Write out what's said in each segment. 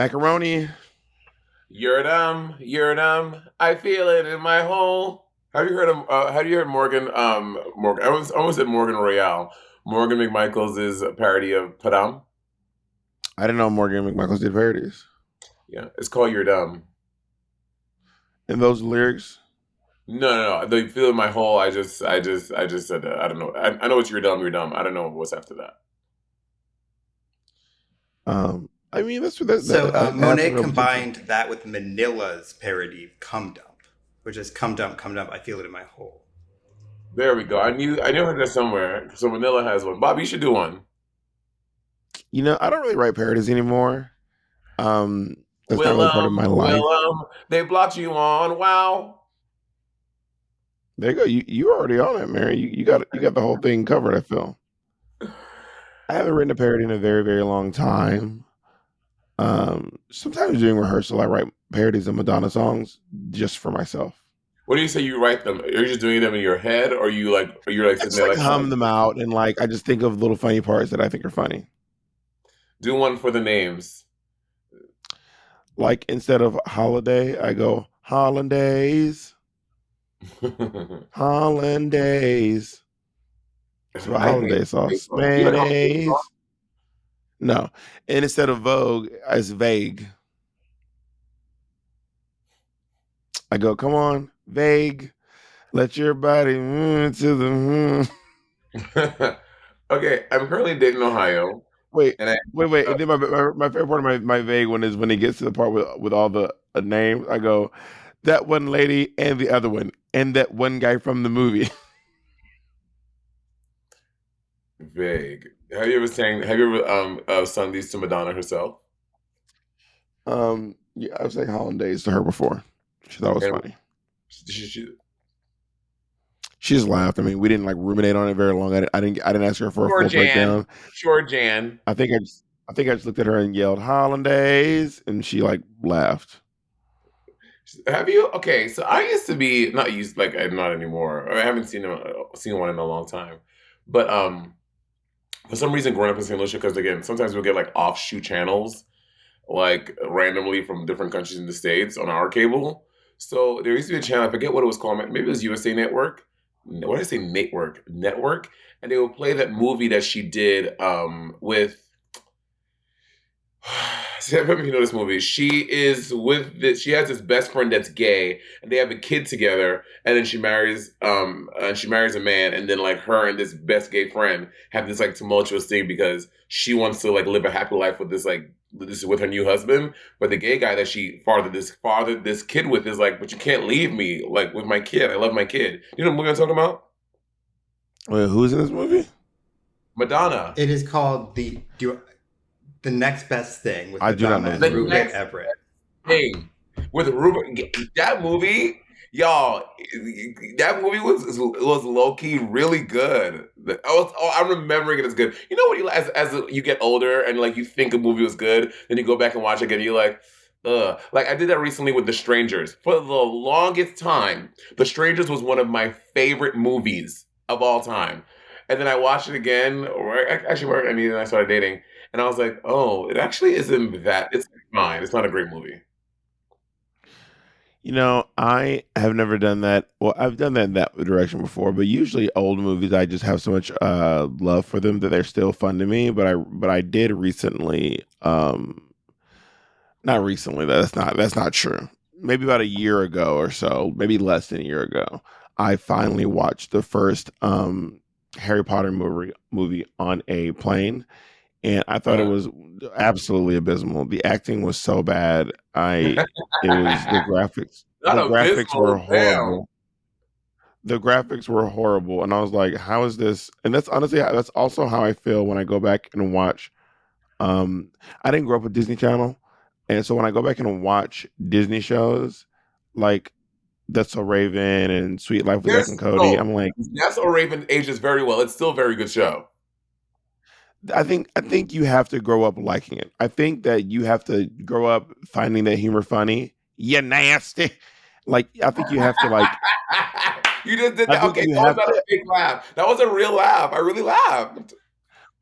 Macaroni. You're dumb. I feel it in my hole. Have you heard of? Have you heard Morgan? Morgan. I almost said Morgan Royale. Morgan McMichaels is a parody of Padam. I didn't know Morgan McMichaels did parodies. Yeah, it's called You're Dumb. And those lyrics. No. They feel in my hole. I just said that. I don't know. I know it's You're Dumb. You're dumb. I don't know what's after that. I mean that So I have to Monet be able to. combined that with Manila's parody "Cum Dump," which is "Cum Dump, Cum Dump, I feel it in my hole." There we go. I knew I heard that somewhere. So Manila has one. Bob, you should do one. I don't really write parodies anymore. That's not really part of my life. Willem, they blocked you on. Wow. There you go. You already on it, Mary. You got the whole thing covered. I feel. I haven't written a parody in a very very long time. Sometimes during rehearsal, I write parodies of Madonna songs just for myself. What do you say you write them? Are you just doing them in your head, or are you I sitting just there like like, hum them out, and like I just think of little funny parts that I think are funny. do one for the names? Like instead of holiday, I go hollandaise, hollandaise. It's about I hate hollandaise sauce, baseball. You like baseball? mayonnaise. No, and instead of Vogue, it's vague. I go, come on, vague. Let your body to the. Okay, I'm currently in Dayton, Ohio, Wait, and I wait. uh, And then my favorite part of my vague one is when he gets to the part with all the names. I go, that one lady and the other one and that one guy from the movie. vague. Have you ever sung these to Madonna herself? Yeah, I was saying hollandaise to her before. She thought it was And funny. she, She just laughed. I mean, we didn't like ruminate on it very long. I didn't ask her for a sure, full Jan. breakdown. Sure, Jan. I think I just looked at her and yelled hollandaise, and she like laughed. Have you? Okay, so I used to be not used like I'm not anymore. I haven't seen one in a long time, but for some reason, growing up in St. Lucia, because again, sometimes we'll get like offshoot channels, like randomly from different countries in the states on our cable. So there used to be a channel. I forget what it was called. Maybe it was USA Network. What did I say? Network, and they would play that movie that she did with See, I remember you know this movie. She has this best friend that's gay, and they have a kid together, and then she marries a man, and then like her and this best gay friend have this like tumultuous thing because she wants to like live a happy life with this with her new husband, but the gay guy that she fathered this kid with is like, but you can't leave me like with my kid. I love my kid. You know what movie I'm talking about? Wait, who's in this movie? Madonna. It is called the next best thing with I do not Madonna know and this The movie. Rupert next Everett. thing with Ruben. That movie, y'all, that movie was low key really good. I'm remembering it as good. You know what? As you get older and like you think a movie was good, then you go back and watch it again. You're like, ugh. Like I did that recently with The Strangers. For the longest time, The Strangers was one of my favorite movies of all time. And then I watched it again, or actually, I mean, I started dating, and I was like, oh, it actually isn't that. It's fine. It's not a great movie. I have never done that. Well, I've done that in that direction before, but usually old movies, I just have so much love for them that they're still fun to me. But I did recently, not recently. That's not true. Maybe about a year ago or so, maybe less than a year ago, I finally watched the first Harry Potter movie on a plane, and I thought it Uh, was absolutely abysmal. The acting was so bad. It was the graphics. not The graphics were abysmal. Damn. horrible. The graphics were horrible, and I was like, "How is this?" And that's also how I feel when I go back and watch. I didn't grow up with Disney Channel, and so when I go back and watch Disney shows, like That's So Raven and Sweet Life with Zack and There's Cody, no. I'm like, That's or Raven ages very well. It's still a very good show. I think you have to grow up liking it. I think that you have to grow up finding that humor funny. You nasty. Like I think you have to like. You just did I that. think Okay, you that was have not a to. fake laugh. That was a real laugh. I really laughed.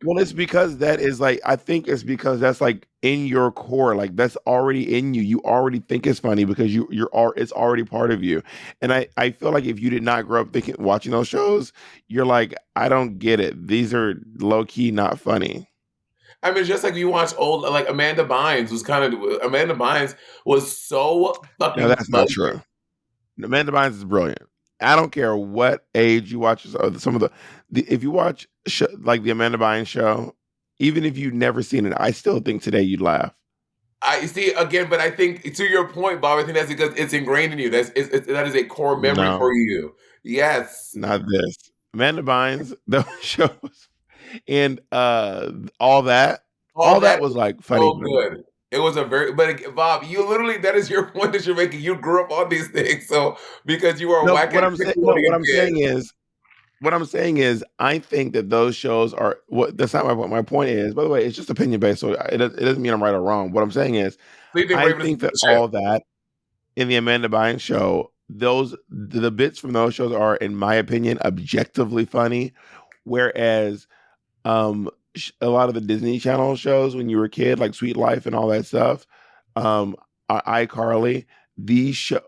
Well, it's because that is like I think it's because that's like in your core, like that's already in you. You already think it's funny because it's already part of you. And I feel like if you did not grow up thinking watching those shows, you're like, I don't get it. These are low key not funny. I mean, just like you watch old, like Amanda Bynes was so No, fucking that's not vulgar. true. Amanda Bynes is brilliant. I don't care what age you watch some of the if you watch like the Amanda Bynes show, even if you've never seen it, I still think today you'd laugh. I see again, but I think to your point, Bob. I think that's because it's ingrained in you. That is a core memory No, for you. Yes, not this. Amanda Bynes, those shows, and all that, all all that that was was like funny so to me. good. It was a very, Bob, you literally that is your point that you're making. You grew up on these things, so because you were a No, whack what ass I'm saying, no, Nickelodeon kid. what I'm saying is, I think that those shows are what. That's not my point. My point is, by the way, it's just opinion based, so it doesn't mean I'm right or wrong. What I'm saying is, So you think I Raven is think that the shit? all that in the Amanda Bynes show, the bits from those shows are, in my opinion, objectively funny, whereas a lot of the Disney Channel shows when you were a kid, like Sweet Life and all that stuff, um, iCarly, these show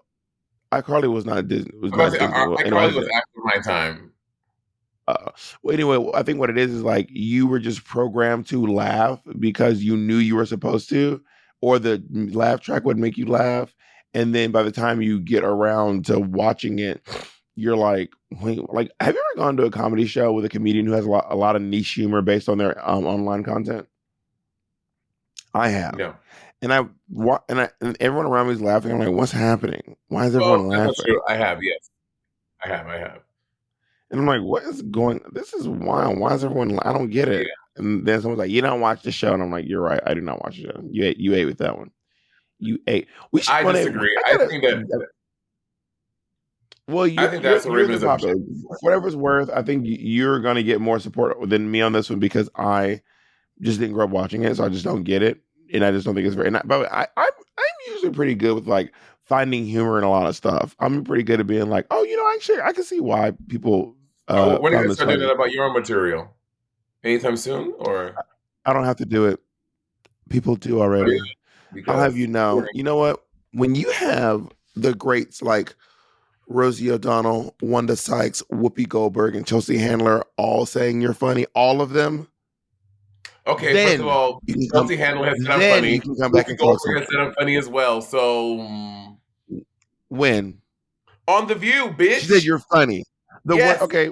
iCarly was I'm about to not say, Disney. Well, anyway, iCarly was after my time. well, anyway, I think what it is like you were just programmed to laugh because you knew you were supposed to, or the laugh track would make you laugh, and then by the time you get around to watching it, you're like, wait, like, have you ever gone to a comedy show with a comedian who has a lot of niche humor based on their online content? I have, No. and everyone around me is laughing. I'm like, what's happening? Why is Well, everyone that's not laughing? true. I have, yes. I have. And I'm like, what is going? This is wild. Why is everyone? I don't get it. Yeah. And then someone's like, you don't watch the show, and I'm like, you're right. I do not watch the show. You ate with that one. You ate. We should I one day. disagree. I gotta. Well, I think that's the you're Raven the is a popular. For whatever it's worth, I think you're gonna get more support than me on this one because I just didn't grow up watching it, so I just don't get it, and I just don't think it's very. But I'm usually pretty good with like finding humor in a lot of stuff. I'm pretty good at being like, oh, actually, I can see why people So when are you found gonna this start doing that funny. about your own material? Anytime soon, or I don't have to do it. People do are you? already. I'll have Because you know. You know what? When you have the greats like Rosie O'Donnell, Wanda Sykes, Whoopi Goldberg, and Chelsea Handler all saying you're funny, all of them, okay, first of then all, you can come. Chelsea Handler has said I'm Then funny. you can come back Whoopi and talk Goldberg some has said I'm funny as well. So when on the View, she said bitch. you're funny. The one, Yes, okay,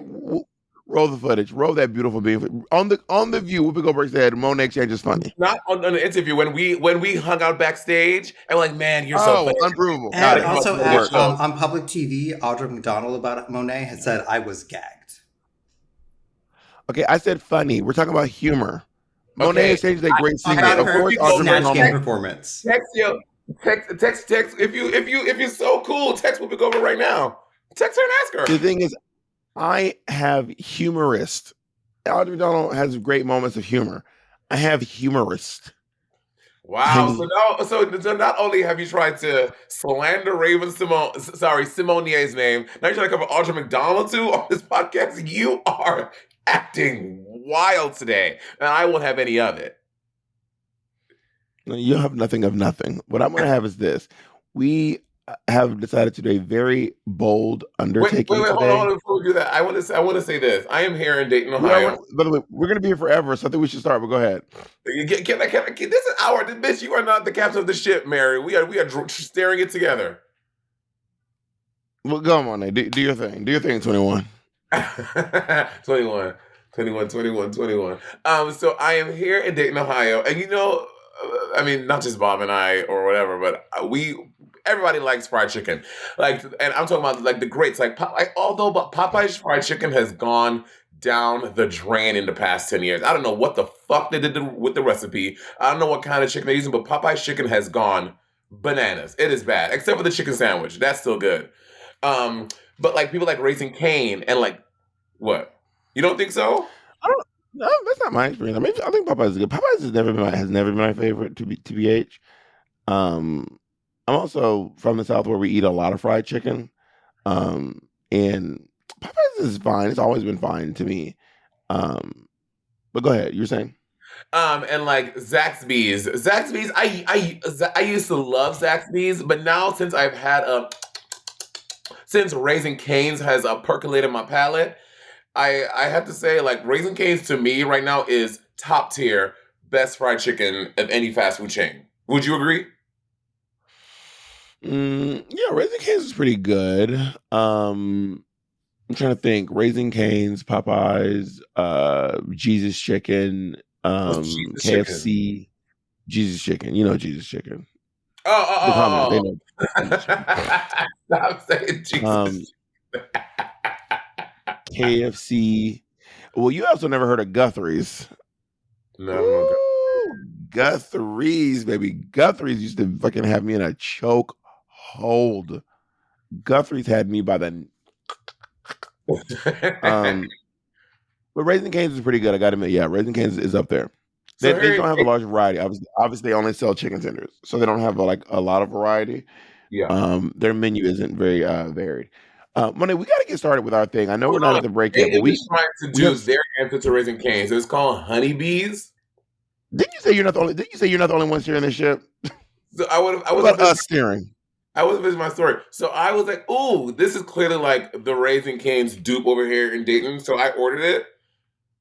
roll the footage. Roll that beautiful being on the View. Whoopi Goldberg said Monet Exchange is funny. not on the interview when we hung out backstage and like, man, you're so Oh, funny. unprovable. Got And it. Talking about also some of the Work. at shows. on public TV, Audra McDonald about Monet had said I was gagged. Okay, I said funny. We're talking about humor. Monet Okay, Exchange is a great Talk singer. about Of her course, Whoopi Audra Goldberg Snatch Game McDonald. performance. text you, text. If you're so cool, text Whoopi Goldberg right now. Text her and ask The her. thing is, I have humorist. Audrey McDonald has great moments of humor. I have humorist. Wow. So Honey. now, so not only have you tried to slander Simonier's name, now you're trying to cover Audra McDonald too on this podcast. You are acting wild today, and I won't have any of it. No, you have nothing of nothing. What I'm going to have is this. We have decided to do a very bold undertaking Hold today. on. Before we do that, I want to say this. I am here in Dayton, We are, Ohio. by the way, we're going to be here forever, so I think we should start, but go ahead. This is our bitch. You are not the captain of the ship, Mary. We are staring it together. Well, go on, Monet. Do your thing. Do your thing, 21. 21, 21, 21, 21. So I am here in Dayton, Ohio, and I mean, not just Bob and I or whatever, but everybody likes fried chicken. Like, and I'm talking about like the greats. Although Popeye's fried chicken has gone down the drain in the past 10 years. I don't know what the fuck they did with the recipe. I don't know what kind of chicken they're using, but Popeye's chicken has gone bananas. It is bad, except for the chicken sandwich. That's still good. Um, but like people like Raising Cane and like what? You don't think so? I don't No, that's not my experience. I mean, I think Popeyes is good. Popeyes has never been my favorite to be TBH. Um, I'm also from the South where we eat a lot of fried chicken. And Popeyes is fine. It's always been fine to me. Um, But go ahead. You're saying. And like Zaxby's. I used to love Zaxby's, but now since Raising Cane's has percolated my palate, I have to say like Raising Cane's to me right now is top tier best fried chicken of any fast food chain. Would you agree? Yeah, Raising Cane's is pretty good. I'm trying to think. Raising Cane's, Popeyes, Jesus Chicken, What's Jesus chicken? KFC, Jesus Chicken. You know Jesus Chicken. Oh, The commoners, they oh, know oh, Jesus Chicken. oh. Stop saying Um, Jesus. KFC. Well, you also never heard of Guthrie's. No, no, God. Ooh, Guthrie's, baby. Guthrie's used to fucking have me in a choke hold. Guthrie's had me by the um. But Raising Cane's is pretty good. I got to admit, yeah, Raising Cane's is up there. They So they here, don't have a large variety. Obviously, they only sell chicken tenders, so they don't have like a lot of variety. yeah. Their menu isn't very varied. Money, we got to get started with our thing. I know we're Hold not on. at the break yet, but It we was trying to we do have. their answer to Raising Cane's. It's called honeybees. Didn't you say you're not the only? Didn't you say you're not the only one steering this ship? So I What was about us steering? I was finishing my story. So I was like, "Ooh, this is clearly like the Raising Cane's dupe over here in Dayton." So I ordered it.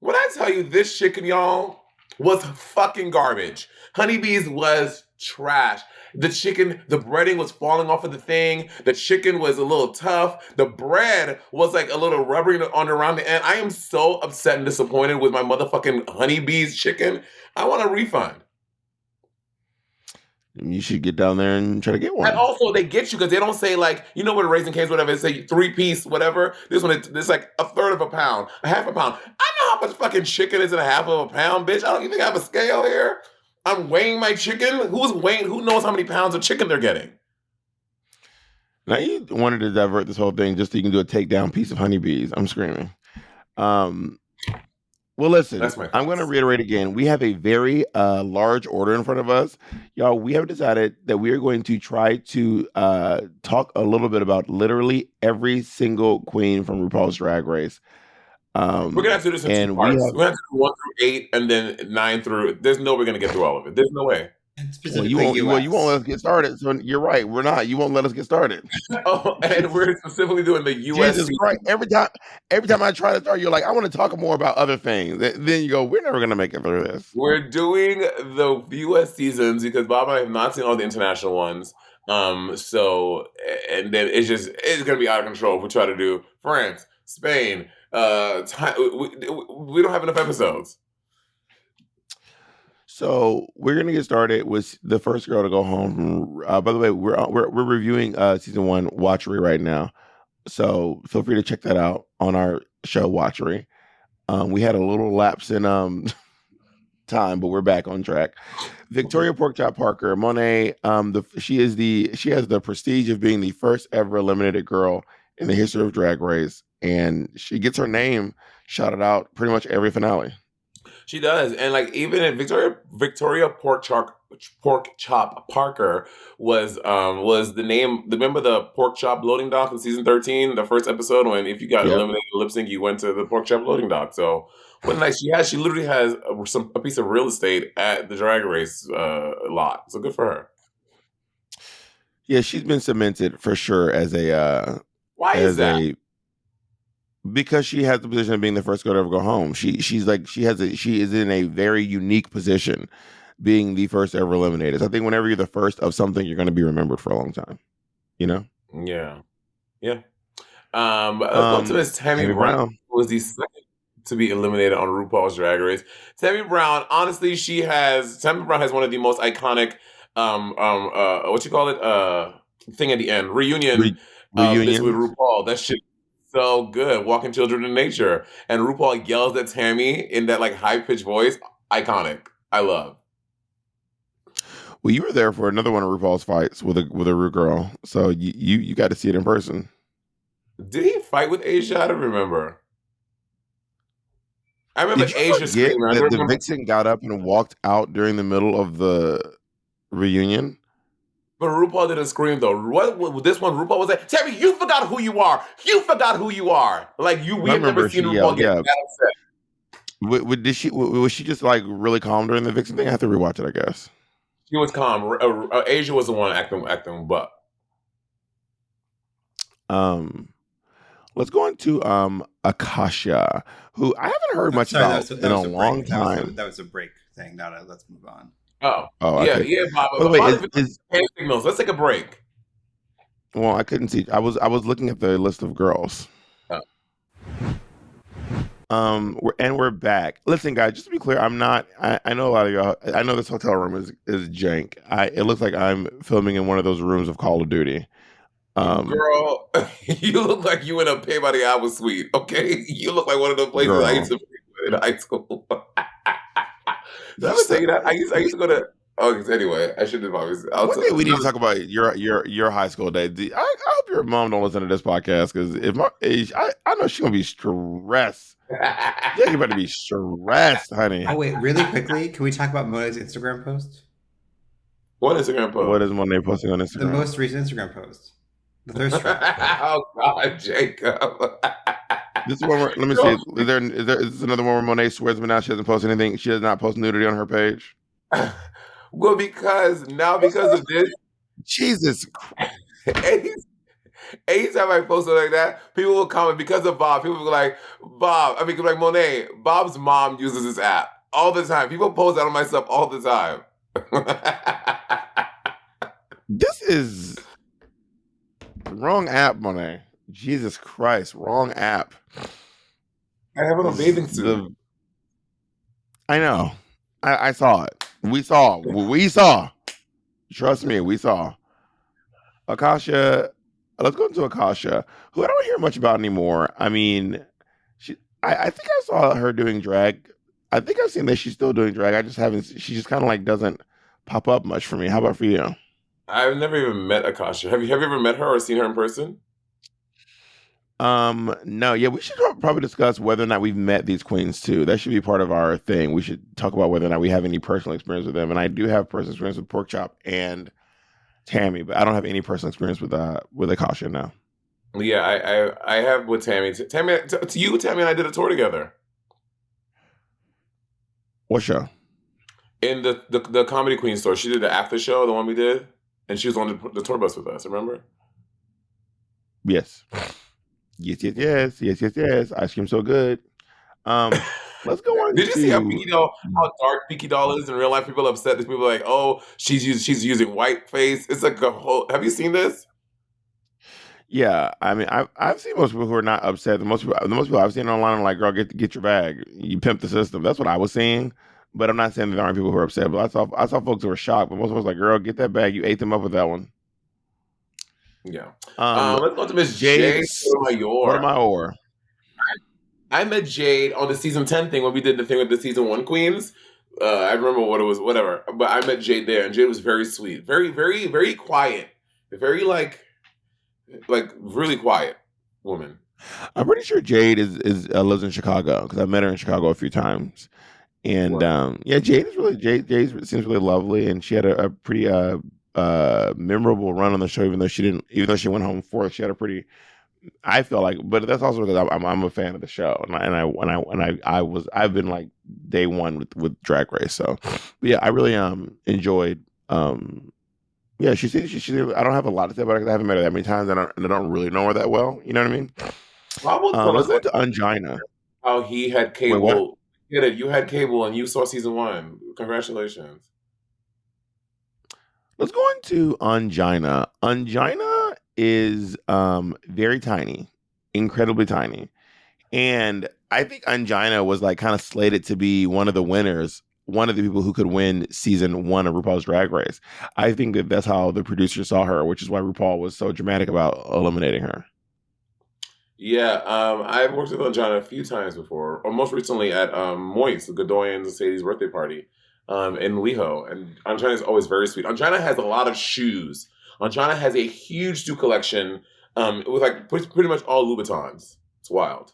When I tell you this chicken, y'all, was fucking garbage. Honeybees was trash. The chicken, the breading was falling off of the thing. The chicken was a little tough. The bread was like a little rubbery on around the end. I am so upset and disappointed with my motherfucking honeybees chicken. I want a refund. You should get down there and try to get And one. also, they get you because they don't say like what a Raising Cane's whatever. They say 3-piece whatever. This one it's like a third of a pound, a half a pound. I know how much fucking chicken is in a half of a pound, bitch. I don't even think I have a scale here. I'm weighing my chicken. Who's weighing? Who knows how many pounds of chicken they're getting? Now you wanted to divert this whole thing just so you can do a takedown piece of honeybees. I'm screaming. Um, well, listen, That's my I'm going to thoughts. reiterate again. We have a very large order in front of us. Y'all, we have decided that we are going to try to talk a little bit about literally every single queen from RuPaul's Drag Race. We're gonna have to do this in two And we parts. have, We're gonna have to do 1 through 8 and then 9 through. There's no way we're gonna get through all of it. There's no way. And well, specifically you won't let US. us get started. So you're right. We're not. You won't let us get started. Oh, and we're specifically doing the U.S. Jesus Christ! season. Every time I try to start, you're like, I want to talk more about other things. Then you go, we're never gonna make it through this. We're doing the U.S. seasons because Bob and I have not seen all the international ones. So and then it's gonna be out of control if we try to do France, Spain. We don't have enough episodes. So we're gonna get started with the first girl to go home. By the way, we're reviewing season one Watchery right now. So feel free to check that out on our show Watchery. We had a little lapse in time, but we're back on track. Victoria Porkchop Parker, Monet. She has the prestige of being the first ever eliminated girl in the history of Drag Race, and she gets her name shouted out pretty much every finale. She does, and like even in Victoria Pork Chop Parker was the name. Remember the pork chop loading dock in season 13, the first episode when if you got Yep. eliminated lip sync, you went to the pork chop loading dock. So what nice she literally has a piece of real estate at the Drag Race lot. So good for her. Yeah, she's been cemented for sure Why is as that? a because she has the position of being the first girl to ever go home. She is in a very unique position, being the first ever eliminated. So I think whenever you're the first of something, you're going to be remembered for a long time. You know. Yeah, yeah. Let's go to Miss Tammy Tammy Brown, Brown. who was the second to be eliminated on RuPaul's Drag Race. Tammy Brown, honestly, Tammy Brown has one of the most iconic, what you call it, thing at the end reunion, bits with Reunions. RuPaul. That shit is so good. Walking Children in Nature, and RuPaul yells at Tammy in that like high pitched voice. Iconic. I love. Well, you were there for another one of RuPaul's fights with a RuGirl, so you got to see it in person. Did he fight with Asia? I don't remember. I remember Did you Asia forget screaming. I that don't the remember. vixen got up and walked out during the middle of the reunion? But RuPaul didn't scream though. What this one? RuPaul was like, "Terry, you forgot who you are. You forgot who you are." Like we I have never remember seen she RuPaul yelled, get yeah. that upset. Did she was she just like really calm during the Vixen thing? I have to rewatch it, I guess. She was calm. Asia was the one acting butt. Um, let's go into Akasha, who I haven't heard much Sorry, about in a a long break. time. That was a break thing. Not a let's move on. Oh, Oh, yeah, okay. yeah, Bob. By the way, Bob is hand signals. Let's take a break. well, I couldn't see. I was looking at the list of girls. Oh. We're back. Listen, guys, just to be clear, I'm not. I know a lot of y'all. I know this hotel room is jank. It looks like I'm filming in one of those rooms of Call of Duty. Girl, you look like you in a Pay by the Hour suite. Okay, you look like one of the places I used Girl, to be in high school. Did I you ever tell said you that? I used to go to. Oh, anyway, I should have always. one day we need to talk about your high school days. I hope your mom don't listen to this podcast because if my age, I know she's gonna be stressed. Yeah, you better be stressed, honey. Oh wait, really quickly, can we talk about Mona's Instagram post? What Instagram What post? is Monet posting on The Instagram? most recent Instagram post. The thirst trap. Oh God, Jacob. This is one where, let me see. Is this another one where Monet swears, but now she doesn't post anything? She does not post nudity on her page. Well, because of this, Jesus. any- anytime I post something like that, people will comment because of Bob. People will be like, like Monet, Bob's mom uses this app all the time. People post that on my stuff all the time. This is wrong app, Monet. Jesus Christ, wrong app. I have on a bathing suit. I know. I saw it. We saw. Trust me, we saw. Akasha, let's go into Akasha, who I don't hear much about anymore. I mean, I think I saw her doing drag. I think I've seen that she's still doing drag. I just haven't. She just kind of like doesn't pop up much for me. How about for you? I've never even met Akasha. Have you ever met her or seen her in person? No, yeah, we should probably discuss whether or not we've met these queens too. That should be part of our thing. We should talk about whether or not we have any personal experience with them. And I do have personal experience with Pork Chop and Tammy, but I don't have any personal experience with Akasha now. Yeah, I have with Tammy. Tammy, to you, Tammy and I did a tour together What show? in the Comedy Queen store. She did the after show, the one we did, and she was on the tour bus with us. Remember? Yes. Yes. Ice cream so good. Let's go on Did you see to how dark Pinky Doll is in real life? People are upset. There's people like, oh, she's using white face. It's like a whole. Have you seen this? yeah. I mean, I've seen most people who are not upset. The most people I've seen online are like, "Girl, get your bag. You pimp the system." That's what I was seeing. But I'm not saying that there aren't people who are upset. But I saw folks who were shocked. But most of us like, "Girl, get that bag. You ate them up with that one." Yeah. Um, Let's go to Miss Jade Jade's Sotomayor. Sotomayor. I met Jade on the season 10 thing when we did the thing with the season 1 queens. I remember what it was, whatever. But I met Jade there, and Jade was very sweet, very, very, very quiet, very like really quiet woman. I'm pretty sure Jade is lives in Chicago because I met her in Chicago a few times. And Wow. yeah, Jade seems really lovely, and she had a pretty memorable run on the show. Even though she went home fourth, she had a pretty. I feel like, but that's also because I'm a fan of the show, I've been like day one with Drag Race. So, but yeah, I really enjoyed. Yeah, she I don't have a lot to say about her 'cause I haven't met her that many times, and I don't really know her that well. You know what I mean? I was gonna Let's go say into Angina. how he had Wait, what? cable. You had cable, and you saw season 1. Congratulations. Let's go into Angina. Angina is very tiny, incredibly tiny. And I think Angina was like kind of slated to be one of the winners, one of the people who could win season 1 of RuPaul's Drag Race. I think that's how the producer saw her, which is why RuPaul was so dramatic about eliminating her. Yeah, I've worked with Anjana a few times before, or most recently at Moist, the Godoyan and Sadie's birthday party in Liho. And Anjana is always very sweet. Anjana has a lot of shoes. Anjana has a huge shoe collection with like pretty much all Louboutins. It's wild.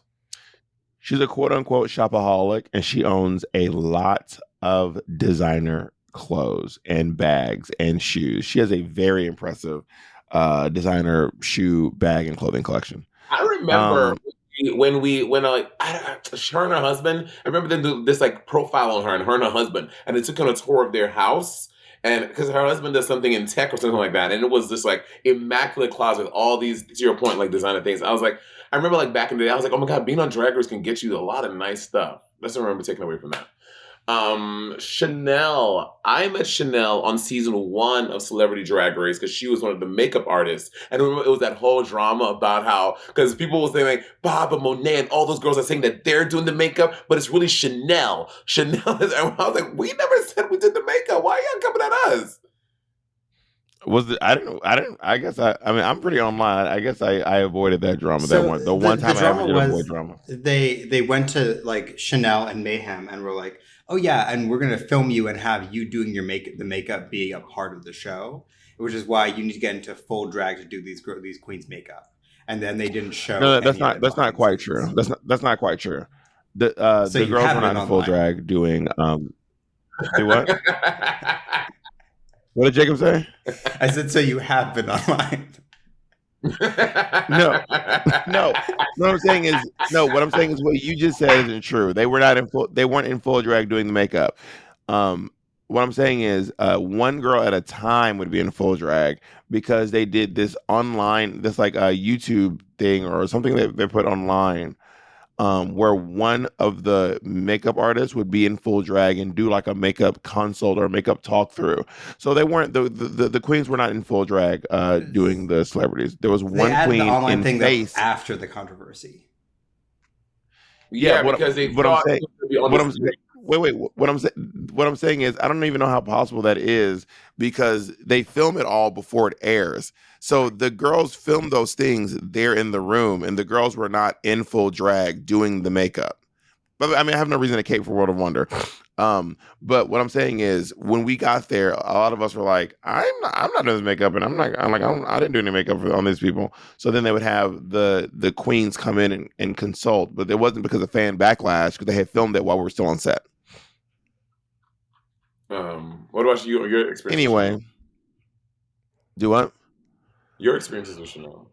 She's a quote unquote shopaholic, and she owns a lot of designer clothes and bags and shoes. She has a very impressive designer shoe, bag, and clothing collection. I remember Um, her and her husband, I remember them do this like profile on her and her husband, and they took on a tour of their house. And because her husband does something in tech or something like that, and it was this like immaculate closet with all these, to your point, like designer things. I was like, I remember like back in the day, I was like, oh my god, being on Drag Race can get you a lot of nice stuff. That's what I remember taking away from that. Chanel. I met Chanel on season 1 of Celebrity Drag Race because she was one of the makeup artists. And I remember it was that whole drama about how, because people were saying like Bob and Monet and all those girls are saying that they're doing the makeup, but it's really Chanel. Chanel is, and I was like, we never said we did the makeup. Why are y'all coming at us? Was it? I don't know. I didn't. I guess I mean, I'm pretty online. I guess I avoided that drama. That So one. The one the time I ever drama did avoid was drama. they went to like Chanel and Mayhem and were like, oh yeah, and we're gonna film you and have you doing the makeup be a part of the show, which is why you need to get into full drag to do these queens makeup. And then they didn't show No, any of it that's not behind the quite true. scenes. That's not quite true. So The you girls were have not been in full online. drag doing do what? What did Jacob say? I said, so you have been online. No, no. What I'm saying is no. What I'm saying is what you just said isn't true. They were not in full. They weren't in full drag doing the makeup. Um, what I'm saying is one girl at a time would be in full drag because they did this online, this like a YouTube thing or something that they put online, where one of the makeup artists would be in full drag and do like a makeup consult or makeup talk through. So they weren't the queens were not in full drag doing the celebrities. There was They one added the queen online in thing though face. after the controversy. Yeah, Yeah, because they what I'm thought saying, it was gonna be on the what I'm street. what I'm saying is I don't even know how possible that is because they film it all before it airs. So the girls film those things there in the room, and the girls were not in full drag doing the makeup. But I mean, I have no reason to cape for World of Wonder. But what I'm saying is, when we got there, a lot of us were like, I'm not doing this makeup, and I didn't do any makeup on these people." So then they would have the queens come in and consult, but it wasn't because of fan backlash because they had filmed it while we were still on set. What about you? Your experience with Anyway, Chanel? do what? Your experiences with Chanel.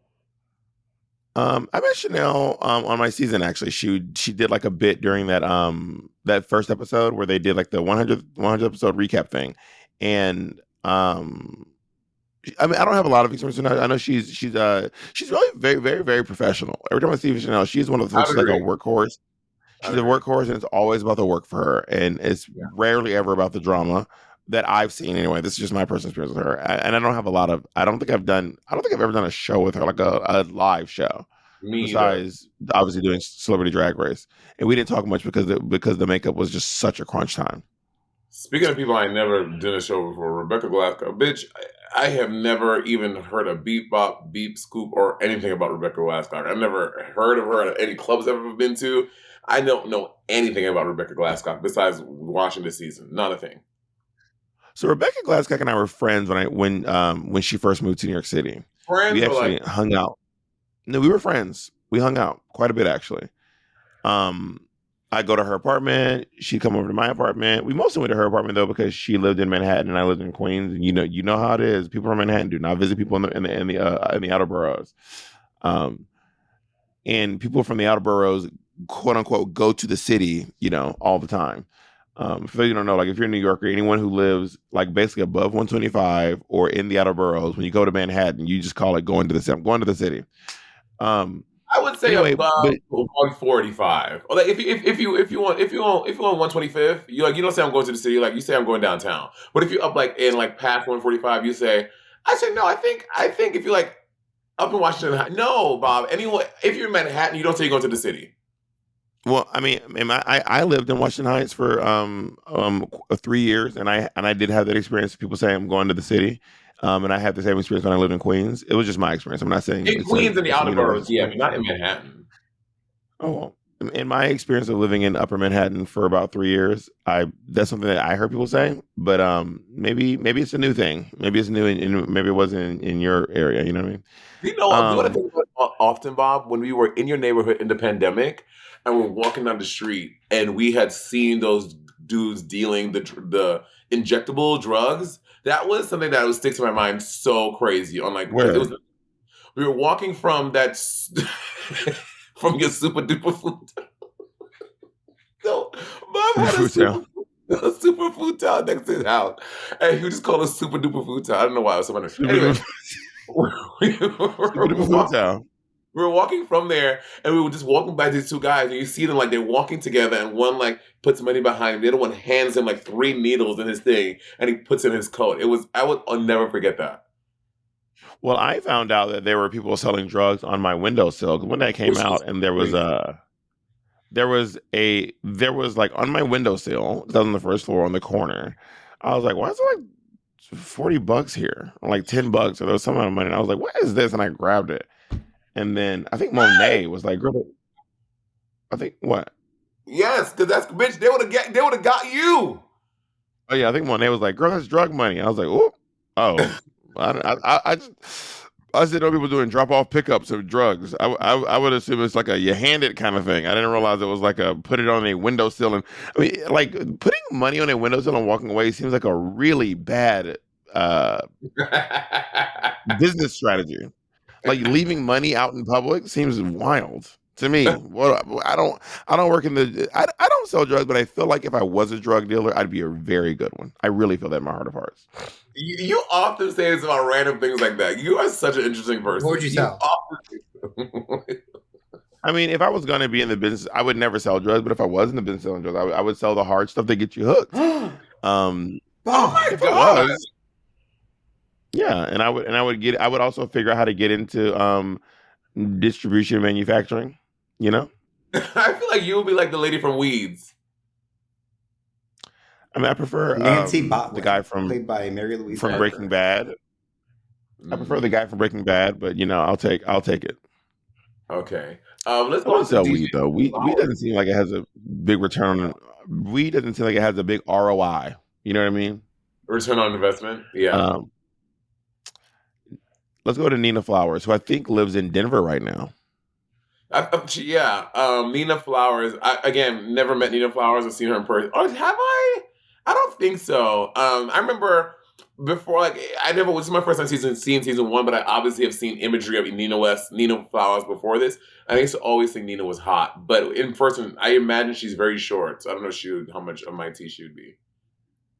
I met Chanel on my season actually. She did like a bit during that first episode where they did like the 100th episode recap thing, and I mean I don't have a lot of experience with her. I know she's really very very very professional. Every time I see Chanel, she's one of those I'd she's like a agree. workhorse. I'd She's a agree. workhorse, and it's always about the work for her, and it's Yeah, rarely ever about the drama that I've seen anyway. This is just my personal experience with her, and I don't have a lot of. I don't think I've ever done a show with her, like a live show me either. besides obviously doing Celebrity Drag Race, and we didn't talk much because the makeup was just such a crunch time. Speaking of people I never did a show before, Rebecca Glasgow, bitch, I have never even heard a beep bop, beep scoop, or anything about Rebecca Glasgow. I've never heard of her at any clubs I've ever been to. I don't know anything about Rebecca Glasgow besides watching this season. Not a thing. So Rebecca Glasscock and I were friends when she first moved to New York City. Friends We or like, actually hung out. No, we were friends. We hung out quite a bit actually. Um, I go to her apartment. She'd come over to my apartment. We mostly went to her apartment though because she lived in Manhattan and I lived in Queens. And you know how it is. People from Manhattan do not visit people in the outer boroughs. Um, and people from the outer boroughs, quote unquote, go to the city, all the time. For you don't know, like if you're a New Yorker, anyone who lives like basically above 125 or in the outer boroughs, when you go to Manhattan, you just call it going to the city. I'm going to the city. Um, I would say anyway, above but 145. Or like if you want 125th, you don't say I'm going to the city. Like you say I'm going downtown. But if you're up like in like past 145, you say I say no. I think if you're like up in Washington, no, Bob. Anyone, if you're in Manhattan, you don't say you're going to the city. well, I mean, I lived in Washington Heights for 3 years, and I did have that experience. People say I'm going to the city, and I had the same experience when I lived in Queens. It was just my experience. I'm not saying In Queens and the it's a outer universal boroughs, yeah, experience. but not in Manhattan. Oh, well, in my experience of living in Upper Manhattan for about 3 years, I that's something that I heard people say, but maybe it's a new thing. Maybe it's new, and maybe it wasn't in your area. You know what I mean? You want to Um, think about it often, Bob, when we were in your neighborhood in the pandemic, and we're walking down the street, and we had seen those dudes dealing the injectable drugs. That was something that would stick to my mind so crazy. On like because it where? was we were walking from that from your super duper food. So, Mom had Food town. a super food town next to his house, and he would just call it super duper food town. I don't know why. It was so funny. Super Anyway, duper, we super were duper food walking town. we were walking from there, and we were just walking by these two guys, and you see them like they're walking together, and one like puts money behind him, the other one hands him like 3 needles in his thing, and he puts in his coat. I'll never forget that. Well, I found out that there were people selling drugs on my windowsill when that came Which out, is and there was crazy. like on my windowsill, that was on the first floor on the corner. I was like, why is it like $40 here? Or like $10, or there was some amount of money. And I was like, what is this? And I grabbed it. And then I think Monet was like, girl, I think what? Yes, because that's bitch. They would have got you. Oh yeah, I think Monet was like, girl, that's drug money. I was like, oh, I just didn't know people doing drop off pickups of drugs. I would assume it's like a you hand it kind of thing. I didn't realize it was like a put it on a windowsill. And I mean, like putting money on a windowsill and walking away seems like a really bad uh business strategy. Like leaving money out in public seems wild to me. Well, I don't work in I don't sell drugs, but I feel like if I was a drug dealer, I'd be a very good one. I really feel that in my heart of hearts. You often say this about random things like that. You are such an interesting person. What would you sell? I mean, if I was gonna be in the business, I would never sell drugs. But if I was in the business selling drugs, I would sell the hard stuff that get you hooked. Oh Um, Oh my if I god! was, yeah, and I would also figure out how to get into distribution and manufacturing. You know, I feel like you would be like the lady from Weeds. I mean, I prefer Nancy the guy Botwin, played by Mary Louise from Breaking Parker. Bad. I prefer the Mm, guy from Breaking Bad, but I'll take it. okay. Let's I go on wouldn't to sell DJ weed though. Weed Flowers. doesn't seem like it has a big return on. Weed doesn't seem like it has a big ROI. You know what I mean? Return on investment. Yeah. Um, let's go to Nina Flowers, who I think lives in Denver right now. Yeah. Nina Flowers. Again, never met Nina Flowers or seen her in person. Or have I? I don't think so. I remember before, like, I never. This is my first time seeing season one, but I obviously have seen imagery of Nina Flowers before this. I used to always think Nina was hot, but in person, I imagine she's very short. So I don't know how much of my tea she would be.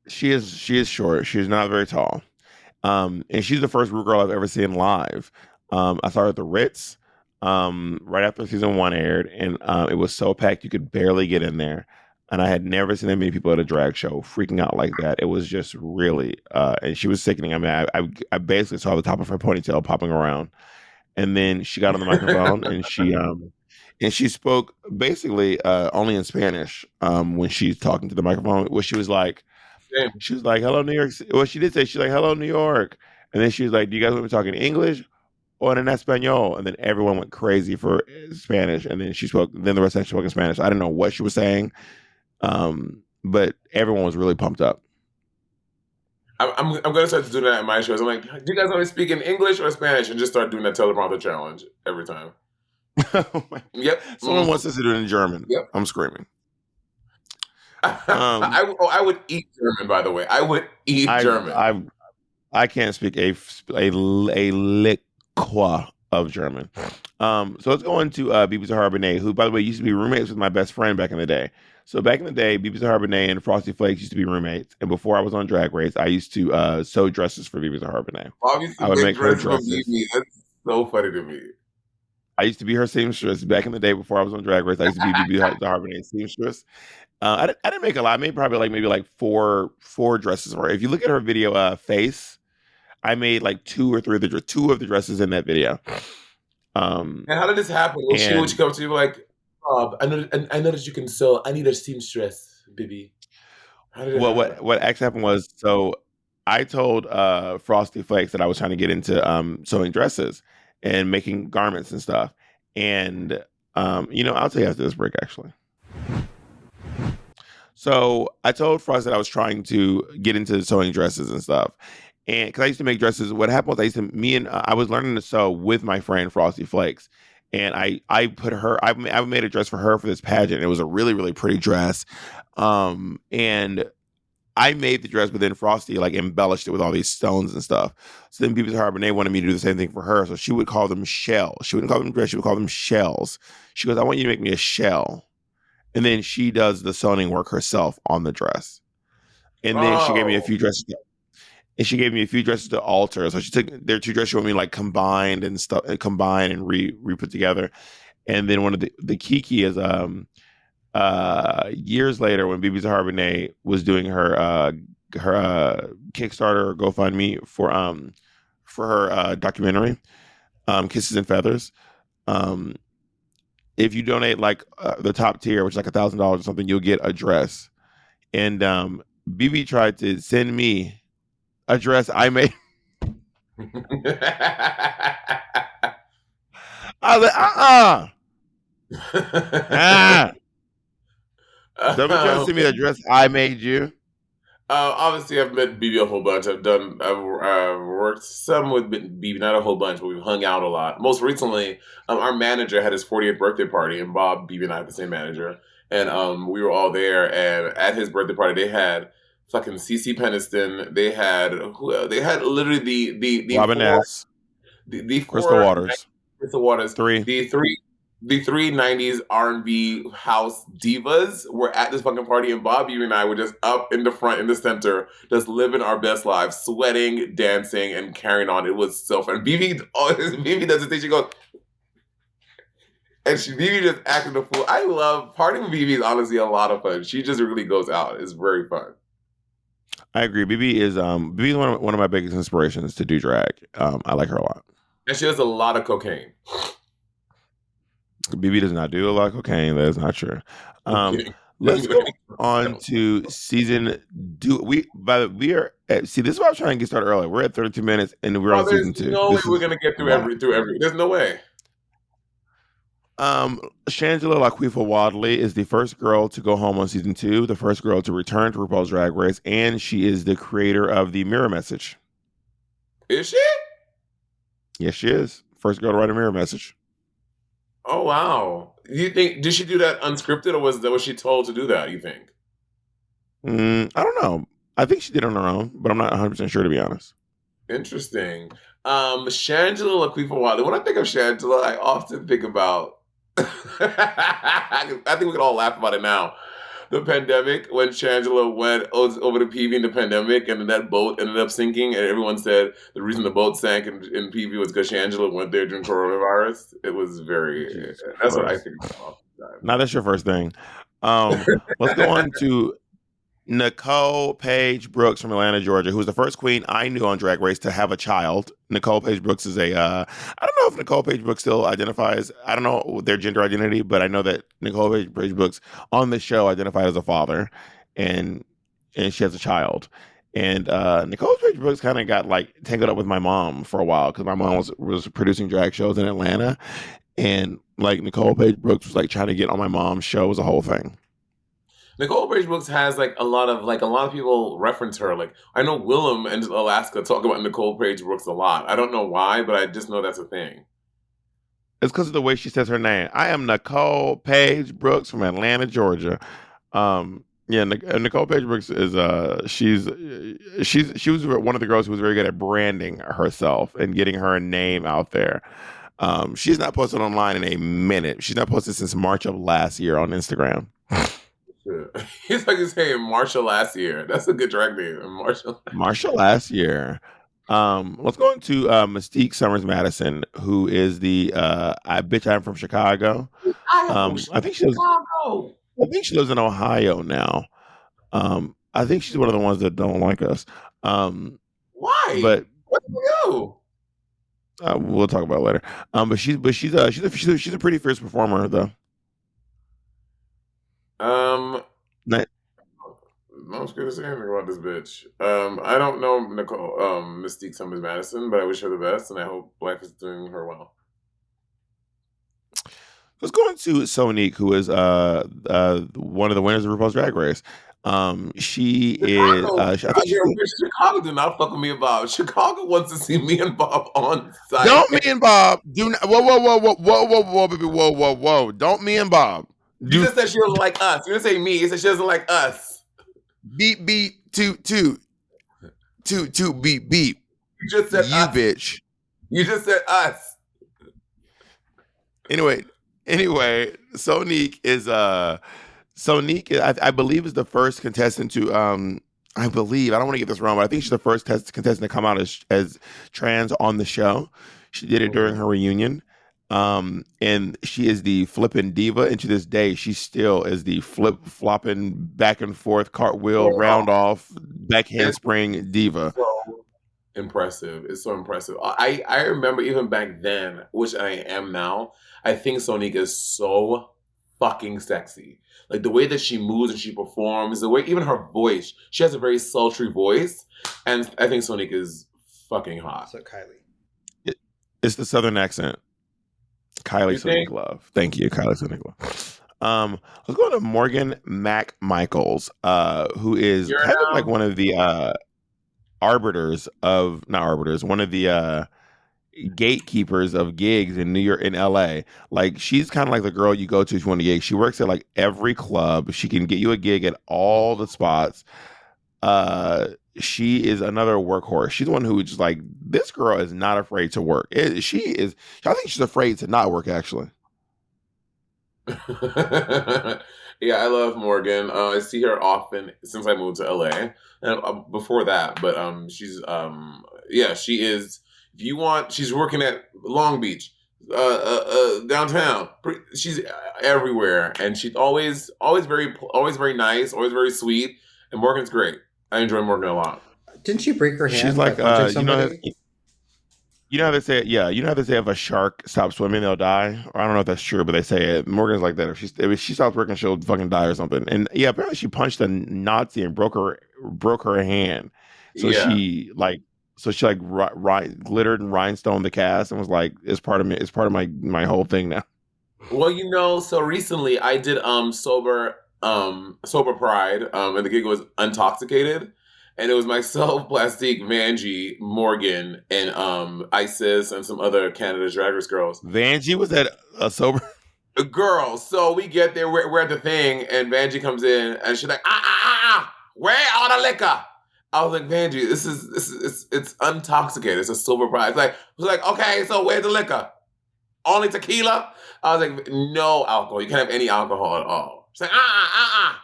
She is short. She's not very tall. And she's the first RuGirl I've ever seen live. I saw her at the Ritz right after season one aired, and it was so packed you could barely get in there. And I had never seen that many people at a drag show freaking out like that. It was just really, and she was sickening. I mean, I basically saw the top of her ponytail popping around, and then she got on the microphone and she spoke basically only in Spanish when she's talking to the microphone. Where Same. she was like, "Hello, New York." Well, she did say she's like, "Hello, New York," and then she was like, "Do you guys want me talking English or in Espanol?" And then everyone went crazy for Spanish, and then she spoke. Then the rest of she spoke in Spanish. I didn't know what she was saying, but everyone was really pumped up. I'm going to start doing that at my shows. I'm like, do you guys want to speak in English or Spanish? And just start doing that teleprompter challenge every time. Oh my- Yep. Someone wants us to do it in German. Yep. I'm screaming. Um, I would eat German, by the way. I would eat I German. I can't speak a liqua of German. So let's go into Bibi Zahara Benet, who, by the way, used to be roommates with my best friend back in the day. So back in the day, Bibi Zahara Benet and Frosty Flakes used to be roommates. And before I was on Drag Race, I used to sew dresses for Bibi Zahara Benet. Obviously, I would big make her dress from dresses. Mimi. That's so funny to me. I used to be her seamstress back in the day before I was on Drag Race. I used to be Bibi Zahara Benet's seamstress. I didn't make a lot. I made probably maybe like four dresses for her. If you look at her video, face, I made like two of the dresses in that video. And how did this happen? Would she And come to you like, I know that you can sew. I need a seamstress, baby. How did it happen? what actually happened was, so I told Frosty Flakes that I was trying to get into sewing dresses and making garments and stuff. And I'll tell you after this break actually. So I told Frost that I was trying to get into sewing dresses and stuff. And because I used to make dresses, what happened was I was learning to sew with my friend Frosty Flakes. And I made a dress for her for this pageant. It was a really, really pretty dress. And I made the dress, but then Frosty like embellished it with all these stones and stuff. So then Beavis Harbour wanted me to do the same thing for her. So she would call them shells. She wouldn't call them dress. She would call them shells. She goes, I want you to make me a shell. And then she does the sewing work herself on the dress. And then she gave me a Oh. few dresses. And she gave me a few dresses to alter. So she took their two dresses she wanted me like combined and stuff, combined and re-put together. And then one of the Kiki is years later when Bibi Zahara was doing her Kickstarter or GoFundMe for her documentary, Kisses and Feathers. If you donate like the top tier, which is like $1,000 or something, you'll get a dress. And Bibi tried to send me a dress I made. I was like, don't be trying to send me the dress I made you. Obviously, I've met BB a whole bunch. I've worked some with BB, not a whole bunch, but we've hung out a lot. Most recently, our manager had his 40th birthday party, and Bob, BB, and I have the same manager, and we were all there. And at his birthday party, they had fucking CC Peniston. They had literally the Robin four S. the Crystal four Waters. Crystal Waters, Three. the three '90s R&B house divas were at this fucking party, and Bobby and I were just up in the front, in the center, just living our best lives, sweating, dancing, and carrying on. It was so fun. BB does this thing. She goes, and BB just acting a fool. I love partying with BB is honestly a lot of fun. She just really goes out. It's very fun. I agree. BB is one of my biggest inspirations to do drag. I like her a lot. And she does a lot of cocaine. BB does not do a lot of cocaine. That is not true. Let's go on to season. We are at, see, this is why I'm trying to get started early. We're at 32 minutes and we're on season 2. There's no way we're gonna get through every. There's no way. Shangela Laquifa Wadley is the first girl to go home on season 2, the first girl to return to RuPaul's Drag Race, and she is the creator of the mirror message. Is she? Yes, she is. First girl to write a mirror message. Oh wow! You think did she do that unscripted, or was she told to do that? You think? I don't know. I think she did it on her own, but I'm not 100% sure, to be honest. Interesting. Shangela Laquifa Wadley. When I think of Shangela, I often think about. I think we can all laugh about it now. The pandemic, when Shangela went over to PV in the pandemic, and then that boat ended up sinking, and everyone said the reason the boat sank in PV was because Shangela went there during coronavirus. It was very. That's what I think about. Now that's your first thing. Let's go on to Nicole Paige Brooks from Atlanta, Georgia, who was the first queen I knew on Drag Race to have a child. Nicole Paige Brooks is I don't know if Nicole Paige Brooks still identifies, I don't know their gender identity, but I know that Nicole Paige Brooks on the show identified as a father, and she has a child. And Nicole Paige Brooks kind of got like tangled up with my mom for a while because my mom was producing drag shows in Atlanta, and like Nicole Paige Brooks was like trying to get on my mom's show. It was a whole thing. Nicole Paige Brooks has a lot of people reference her. Like I know Willem and Alaska talk about Nicole Paige Brooks a lot. I don't know why, but I just know that's a thing. It's because of the way she says her name. I am Nicole Paige Brooks from Atlanta, Georgia. Nicole Paige Brooks is she was one of the girls who was very good at branding herself and getting her name out there. She's not posted online in a minute. She's not posted since March of last year on Instagram. He's like he's saying Marsha last year. That's a good drag name, Marsha last year. Let's go into Mystique Summers Madison, who is the I'm from Chicago. I think she lives in Ohio now. I think she's one of the ones that don't like us. Why? But what do we do? We'll talk about it later. But she's a pretty fierce performer though. I'm not scared to say anything about this bitch. I don't know Nicole Mystique Summers Madison, but I wish her the best, and I hope life is doing her well. Let's go into Sonique, who is one of the winners of RuPaul's Drag Race. She is. Chicago did not fuck with me and Bob. Chicago wants to see me and Bob on site. Don't me and Bob do not. Whoa, baby, whoa. Don't me and Bob. You just said she doesn't like us. You didn't say me. You said she doesn't like us. Beep. beep beep. You just said You us. bitch. You just said us. Anyway, Sonique is I believe is the first contestant to I believe I don't want to get this wrong, but I think she's the first contestant to come out as trans on the show. She did it during her reunion. And she is the flipping diva, and to this day, she still is the flip flopping back and forth cartwheel round off back It's handspring diva. so impressive. It's so impressive. I remember even back then, which I am now, I think Sonique is so fucking sexy. Like the way that she moves and she performs, the way even her voice, she has a very sultry voice, and I think Sonique is fucking hot. So Kylie. It's the southern accent. Kylie You Sonique think? Love. Thank you, Kylie Sonique Love. Let's go to Morgan McMichaels, who is You're kind of like now. one of the arbiters of not arbiters, one of the gatekeepers of gigs in New York in LA. Like she's kind of like the girl you go to if you want a gig. She works at like every club. She can get you a gig at all the spots. Uh she is another workhorse. She's the one who just like this girl is not afraid to work. She is I think she's afraid to not work actually. Yeah, I love Morgan. I see her often since I moved to LA, and before that. But yeah, she is. If you want, she's working at Long Beach, downtown. She's everywhere, and she's always very nice, always very sweet. And Morgan's great. I enjoy Morgan a lot. Didn't she break her She's hand by like punching somebody? you know how they say yeah, you know how they say if a shark stops swimming they'll die? Or I don't know if that's true, but they say it. Morgan's like that. If she stops working, she'll fucking die or something. And yeah, apparently she punched a Nazi and broke her hand. So Yeah. she like glittered and rhinestone the cast and was like, it's part of me. It's part of my whole thing now. Well, so recently I did sober pride and the gig was intoxicated, and it was myself, Plastique, Vanjie, Morgan, and Isis and some other Canada's Drag Race girls. Vanjie was at a sober. Girls, so we get there, we're at the thing, and Vanjie comes in and she's like, where all the liquor? I was like, Vanjie, this is it's intoxicated. It's a sober pride. It's like, okay, so where's the liquor? Only tequila? I was like, no alcohol. You can't have any alcohol at all. She's like, I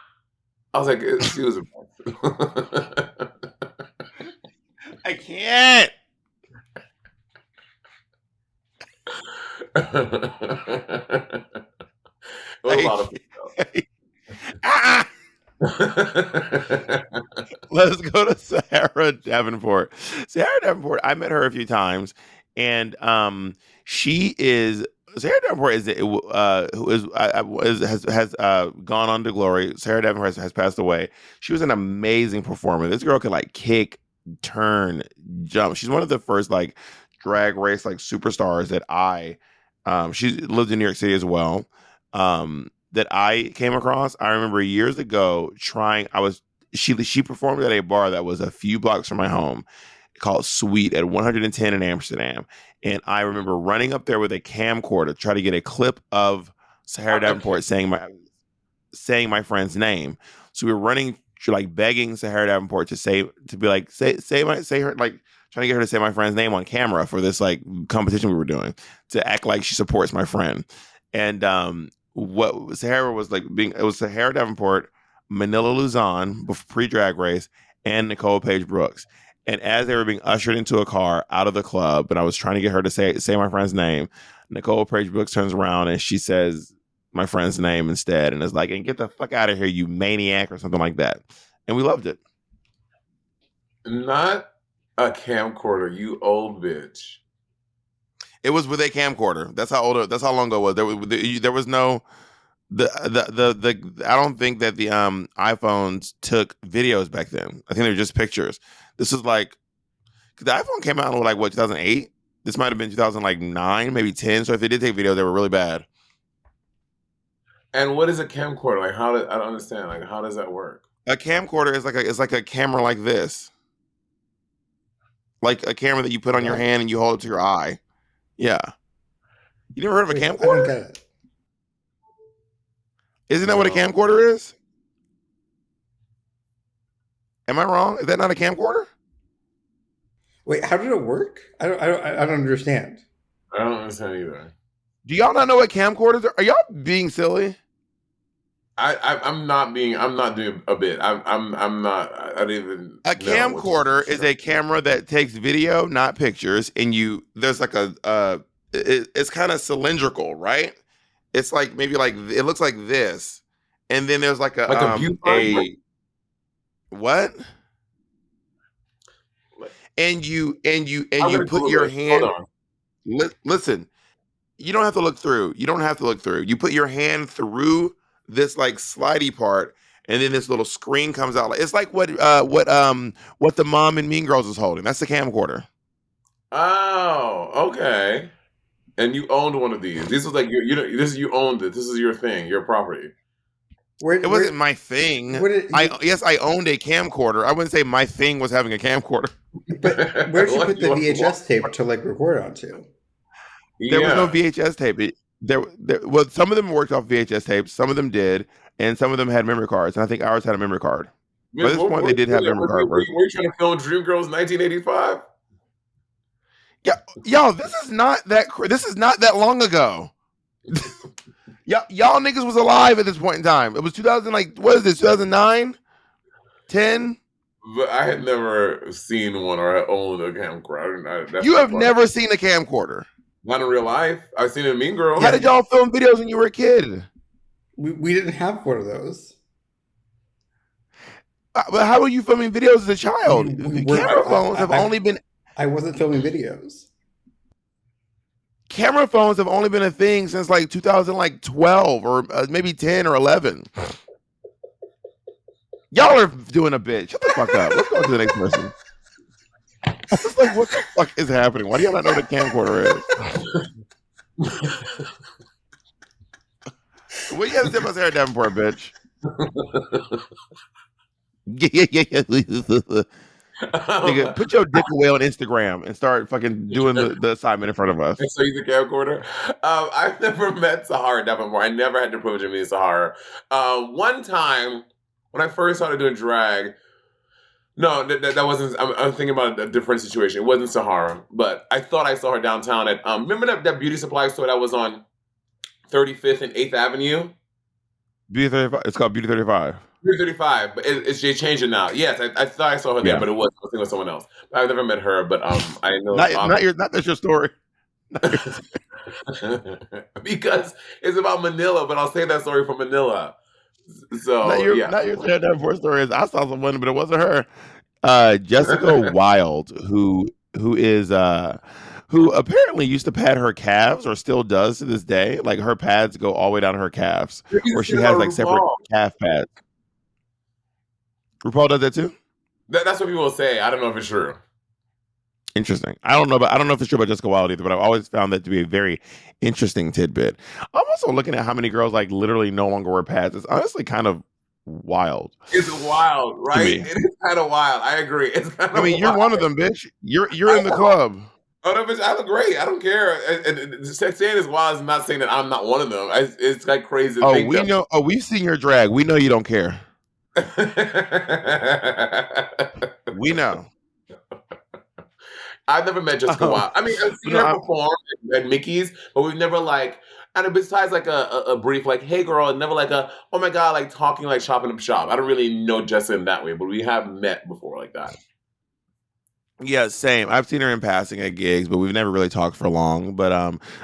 was like, she was I can't. it was a lot of Ah! Let's go to Sarah Davenport. Sarah Davenport, I met her a few times, and she is Sarah Davenport who has gone on to glory. Sarah Davenport has passed away. She was an amazing performer. This girl could like kick, turn, jump. She's one of the first like drag race like superstars that she lived in New York City as well. That I came across. I remember years ago she performed at a bar that was a few blocks from my home called Sweet at 110 in Amsterdam. And I remember running up there with a camcorder to try to get a clip of Sarah Davenport saying my friend's name. So we were running like begging Sarah Davenport to say her like trying to get her to say my friend's name on camera for this like competition we were doing to act like she supports my friend. And what Sahara was like it was Sahara Davenport, Manila Luzon pre-drag race, and Nicole Page Brooks. And as they were being ushered into a car out of the club, and I was trying to get her to say my friend's name, Nicole Page Brooks turns around and she says my friend's name instead, and is like, "And get the fuck out of here, you maniac," or something like that. And we loved it. Not a camcorder, you old bitch. It was with a camcorder. That's how old. That's how long ago it was. There was no the. I don't think that the iPhones took videos back then. I think they were just pictures. This is like the iPhone came out in like what 2008. This might have been 2009, maybe 10. So if they did take videos, they were really bad. And what is a camcorder? Like, I don't understand. Like, how does that work? A camcorder is like a camera like this, like a camera that you put on your hand and you hold it to your eye. Yeah. You never heard of a camcorder? I don't get it. Isn't that what a camcorder is? Am I wrong? Is that not a camcorder? Wait, how did it work? I don't understand. I don't understand either. Do y'all not know what camcorders are? Are y'all being silly? I'm not being. I'm not doing a bit. I'm not. I don't even A know what you're camcorder is describing. a camera that takes video, not pictures, and there's like it's kind of cylindrical, right? It's like maybe like it looks like this, and then there's like Like a viewfinder. a what? And I'm you gonna put Google your it. Hold hand. on. Listen, you don't have to look through. You don't have to look through. You put your hand through this like slidey part, and then this little screen comes out. It's like what the mom in Mean Girls is holding. That's the camcorder. Oh, okay. And you owned one of these. This was like you know. This you owned it. This is your thing. Your property. It wasn't my thing. Where did you? I owned a camcorder. I wouldn't say my thing was having a camcorder. But where'd you Like put the VHS tape to like record onto? There was no Yeah. VHS tape. Well, some of them worked off VHS tapes. Some of them did, and some of them had memory cards. And I think ours had a memory card. By this point, they did have memory card Were versions. you trying to film Dreamgirls 1985? Yeah, yo, this is not that long ago. Y'all niggas was alive at this point in time. It was 2000, like, what is this, 2009? 10? But I had never seen one or owned a camcorder. That's You the have part. never seen a camcorder. Not in real life. I've seen it in Mean Girls. How did y'all film videos when you were a kid? We didn't have one of those. But how were you filming videos as a child? We were- Camera phones have only been I wasn't filming videos. camera phones have only been a thing since like 2012 or maybe 10 or 11. Y'all are doing a bit. Shut the fuck up. Let's go to the next person. It's like, what the fuck is happening? Why do y'all not know what a camcorder is? What you gotta say about Sarah Davenport, bitch? Nigga, put your dick away on Instagram and start fucking doing the assignment in front of us. So he's a camcorder. I've never met Sahara Davenport. I never had the privilege of meeting Sahara. One time when I first started doing drag, no, that wasn't. I'm thinking about a different situation. It wasn't Sahara, but I thought I saw her downtown at. Remember that beauty supply store that was on 35th and 8th Avenue? Beauty 35. It's called Beauty 35. 335, but they changed it now. Yes, I thought I saw her there, Yeah. but I was thinking of someone else. I've never met her, but I know Not that's your story. because it's about Manila, but I'll say that story from Manila. So Not your Sarah Davenport story is I saw someone, but it wasn't her. Jessica Wilde, who apparently used to pad her calves or still does to this day. Like her pads go all the way down to her calves, where she has like separate calf pads. RuPaul does that too? That's what people say. I don't know if it's true. Interesting. I don't know if it's true about Jessica Wilde either, but I've always found that to be a very interesting tidbit. I'm also looking at how many girls like literally no longer wear pads. It's honestly kind of wild. It's wild, right? It is kind of wild. I agree. It's kind of I mean, you're one of them, bitch. You're in the club. Oh no, bitch! I look great. I don't care. And saying it's wild is not saying that I'm not one of them. It's like crazy. Oh, we know. Oh, we've seen your drag. We know you don't care. We know. I've never met Jessica Wilde. I mean, I've seen her perform at Mickey's, but we've never like, and besides like a brief like, hey girl, and never like a, oh my god, like talking like chopping up shop. I don't really know Jessica in that way, but we have met before like that. Yeah, same. I've seen her in passing at gigs, but we've never really talked for long. But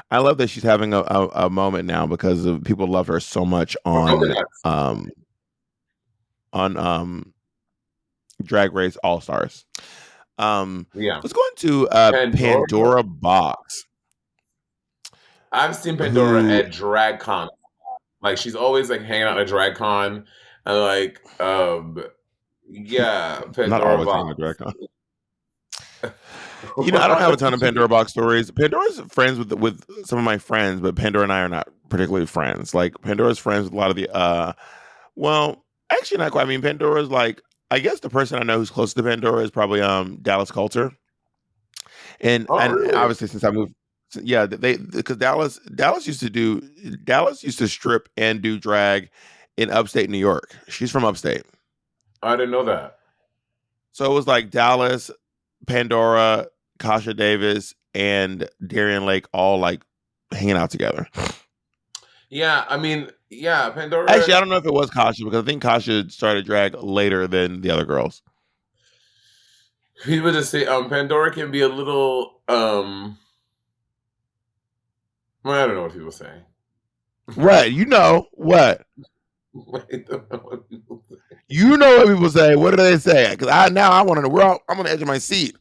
I love that she's having a moment now because people love her so much on Drag Race All Stars. Yeah. Let's go into Pandora Box. I've seen Pandora at DragCon. Like she's always like hanging out at DragCon, and like yeah, Pandora not always Box. hanging at DragCon. You know, I don't have a ton of Pandora Box stories. Pandora's friends with some of my friends, but Pandora and I are not particularly friends. Like Pandora's friends with a lot of the well, actually not quite. I mean, Pandora's like, I guess the person I know who's close to Pandora is probably Dallas Coulter. And really? Obviously since I moved, yeah, because Dallas used to strip and do drag in upstate New York. She's from upstate. I didn't know that. So it was like Dallas, Pandora, Kasha Davis, and Darian Lake all like hanging out together. Yeah, I mean, yeah, Pandora. Actually, I don't know if it was Kasha because I think Kasha started drag later than the other girls. People just say Pandora can be a little well, I don't know what people say. What? You know what? Wait, don't know what people say. You know what people say. What do they say? Because I want to know. I'm on the edge of my seat.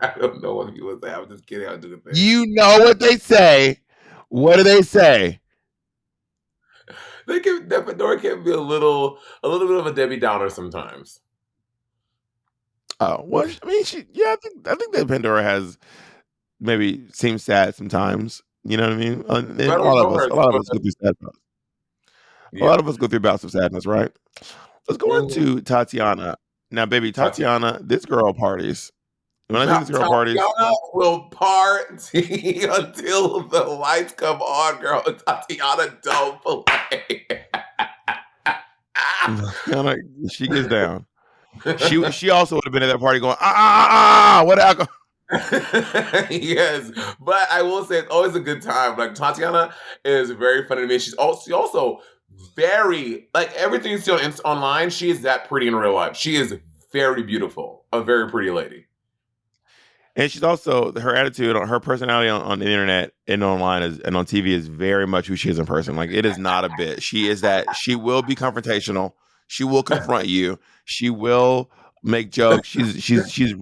I don't know what people say. I'm just kidding. I'll do the thing. You know what they say. What do they say? That Pandora can be a little bit of a Debbie Downer sometimes. Oh well, I mean, I think that Pandora has maybe seems sad sometimes. You know what I mean? And But I a don't lot of know us, her. a lot of us go through sad bouts. A Yeah. lot of us go through bouts of sadness, right? Let's go on Mhm. to Tatiana. Now, baby, Tatiana. Tatiana, this girl parties. When I think this girl parties, Tatiana will party until the lights come on, girl. Tatiana don't play. Tatiana, she gets down. She also would have been at that party going what alcohol. Yes, but I will say it's always a good time. Like Tatiana is very funny to me. She also very like everything you see online. She is that pretty in real life. She is very beautiful, a very pretty lady. And she's also her attitude, her personality on the internet and online and on TV is very much who she is in person. Like it is not a bit. She is that. She will be confrontational. She will confront you. She will make jokes. She's a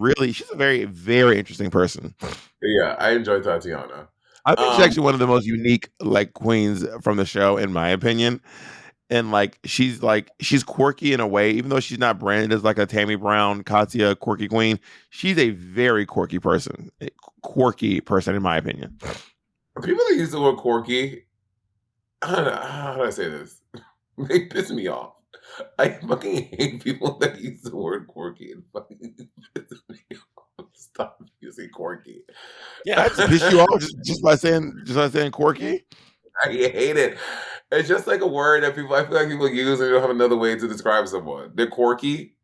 very very interesting person. Yeah, I enjoy Tatiana. I think she's actually one of the most unique like queens from the show, in my opinion. And she's quirky in a way, even though she's not branded as like a Tammy Brown, Katya quirky queen. She's a very quirky person, in my opinion. People that use the word quirky, how do I say this? They piss me off. I fucking hate people that use the word quirky and fucking piss me off. Stop using quirky. Yeah, I just piss you off just by saying quirky. I hate it. It's just like a word that I feel like people use and they don't have another way to describe someone. They're quirky.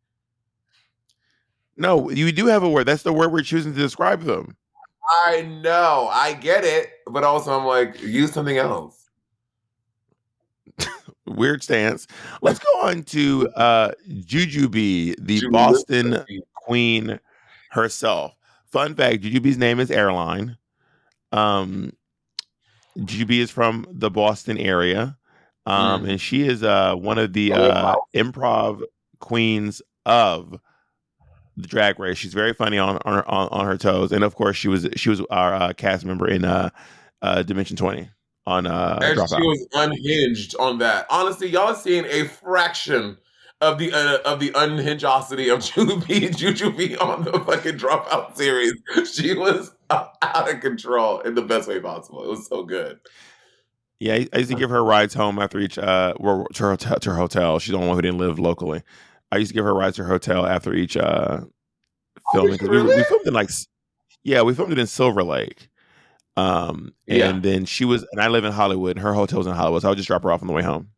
No, you do have a word. That's the word we're choosing to describe them. I know. I get it. But also I'm like, use something else. Weird stance. Let's go on to Jujubee, the Julie Boston Whiskey. queen herself. Fun fact: Jujubee's name is Airline. Jujubee is from the Boston area, and she is one of the improv queens of the Drag Race. She's very funny on her toes, and of course, she was our cast member in Dimension 20 on And Dropout. she was unhinged on that. Honestly, y'all are seeing a fraction of the unhingeosity of Jujubee on the fucking Dropout series. She was out of control in the best way possible. It was so good. Yeah, I used to give her rides home after each to her hotel. She's the only one who didn't live locally. I used to give her rides to her hotel after each filming because Really? we filmed we filmed it in Silver Lake. And then and I live in Hollywood. Her hotel's in Hollywood, so I would just drop her off on the way home.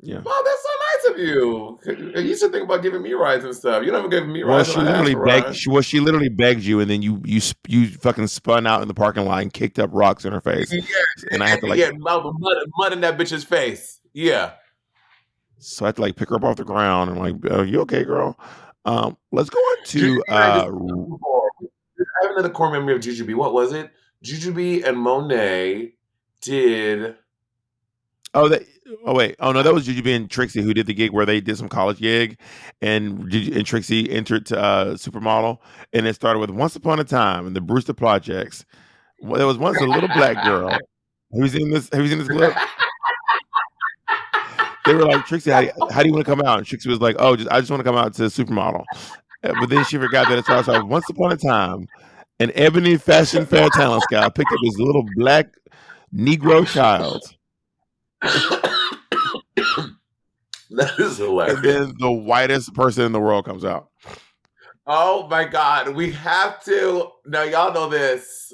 Yeah. Wow, that's so nice of you. You should think about giving me rides and stuff. You never gave me Well, rides she when I asked literally for begged. rides. She literally begged you, and then you fucking spun out in the parking lot and kicked up rocks in her face, and I had to mud in that bitch's face. Yeah. so I had to pick her up off the ground and you okay, girl? Let's go on to I have another core memory of Jujubee. What was it? Jujubee and Monet did. Oh no, that was Jujubee and Trixie who did the gig where they did some college gig, and Trixie entered to Supermodel, and it started with "Once Upon a Time" and the Brewster Projects. Well, there was once a little black girl. Have you seen this clip? They were like, Trixie, how do you want to come out? And Trixie was like, oh, I just want to come out to Supermodel. But then she forgot that it starts off, once upon a time, an Ebony Fashion Fair talent scout picked up his little black Negro child. That is hilarious. And then the whitest person in the world comes out. Oh my God. We have to. Now, y'all know this.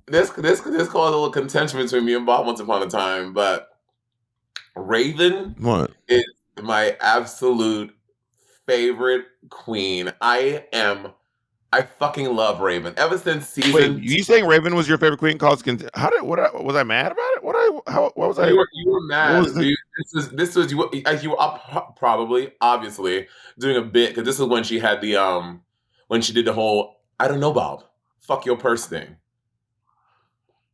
This caused a little contention between me and Bob once upon a time, but Raven What? is my absolute favorite queen. I fucking love Raven. Ever since Wait, season you saying Raven was your favorite queen? Cause how did was I mad about it? What was I? you were What mad. was the? This was you were up probably obviously doing a bit because this is when she had the when she did the whole I don't know Bob fuck your purse thing.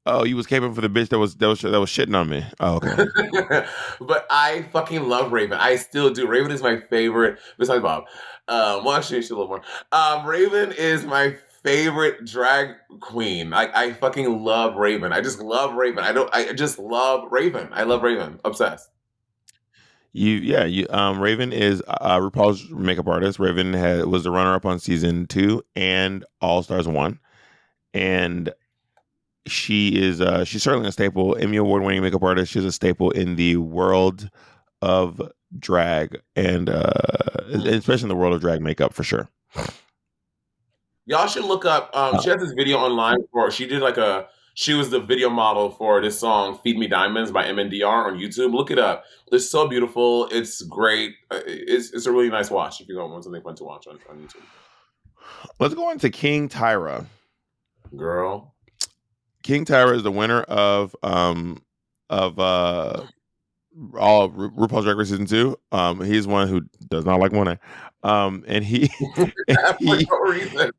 Oh, you was caping for the bitch that was shitting on me. Oh, okay. But I fucking love Raven. I still do. Raven is my favorite. Besides Bob, well, actually, she's a little more. Raven is my favorite drag queen. I fucking love Raven. I just love Raven. I just love Raven. I love Raven. Obsessed. Raven is RuPaul's makeup artist. Was the runner up on season 2 and All Stars 1, and she's certainly a staple, Emmy award winning makeup artist. She's a staple in the world of drag and especially in the world of drag makeup for sure. Y'all should look up. She has this video online for. She was the video model for this song "Feed Me Diamonds" by MNDR on YouTube. Look it up. It's so beautiful. It's great. It's a really nice watch if you want something fun to watch on YouTube. Let's go into King Tyra. Girl, King Tyra is the winner of all RuPaul's Drag Race season 2. He's one who does not like Monet. And he for no reason.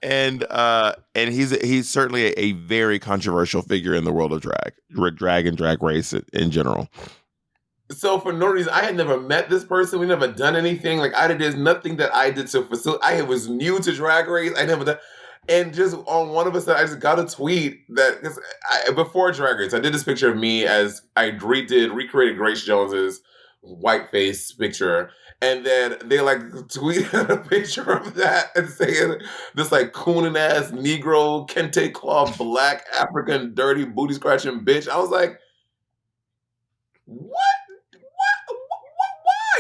and he's certainly a very controversial figure in the world of drag and drag race in general. So for no reason, I had never met this person. We never done anything. There's nothing that I did to facilitate. I was new to Drag Race. I never done. And just on one of us, I just got a tweet that because before Drag Race, I did this picture of me as I recreated Grace Jones's white face picture, and then they tweeted a picture of that and saying this cooning ass Negro kente cloth black African dirty booty scratching bitch. I was like, what?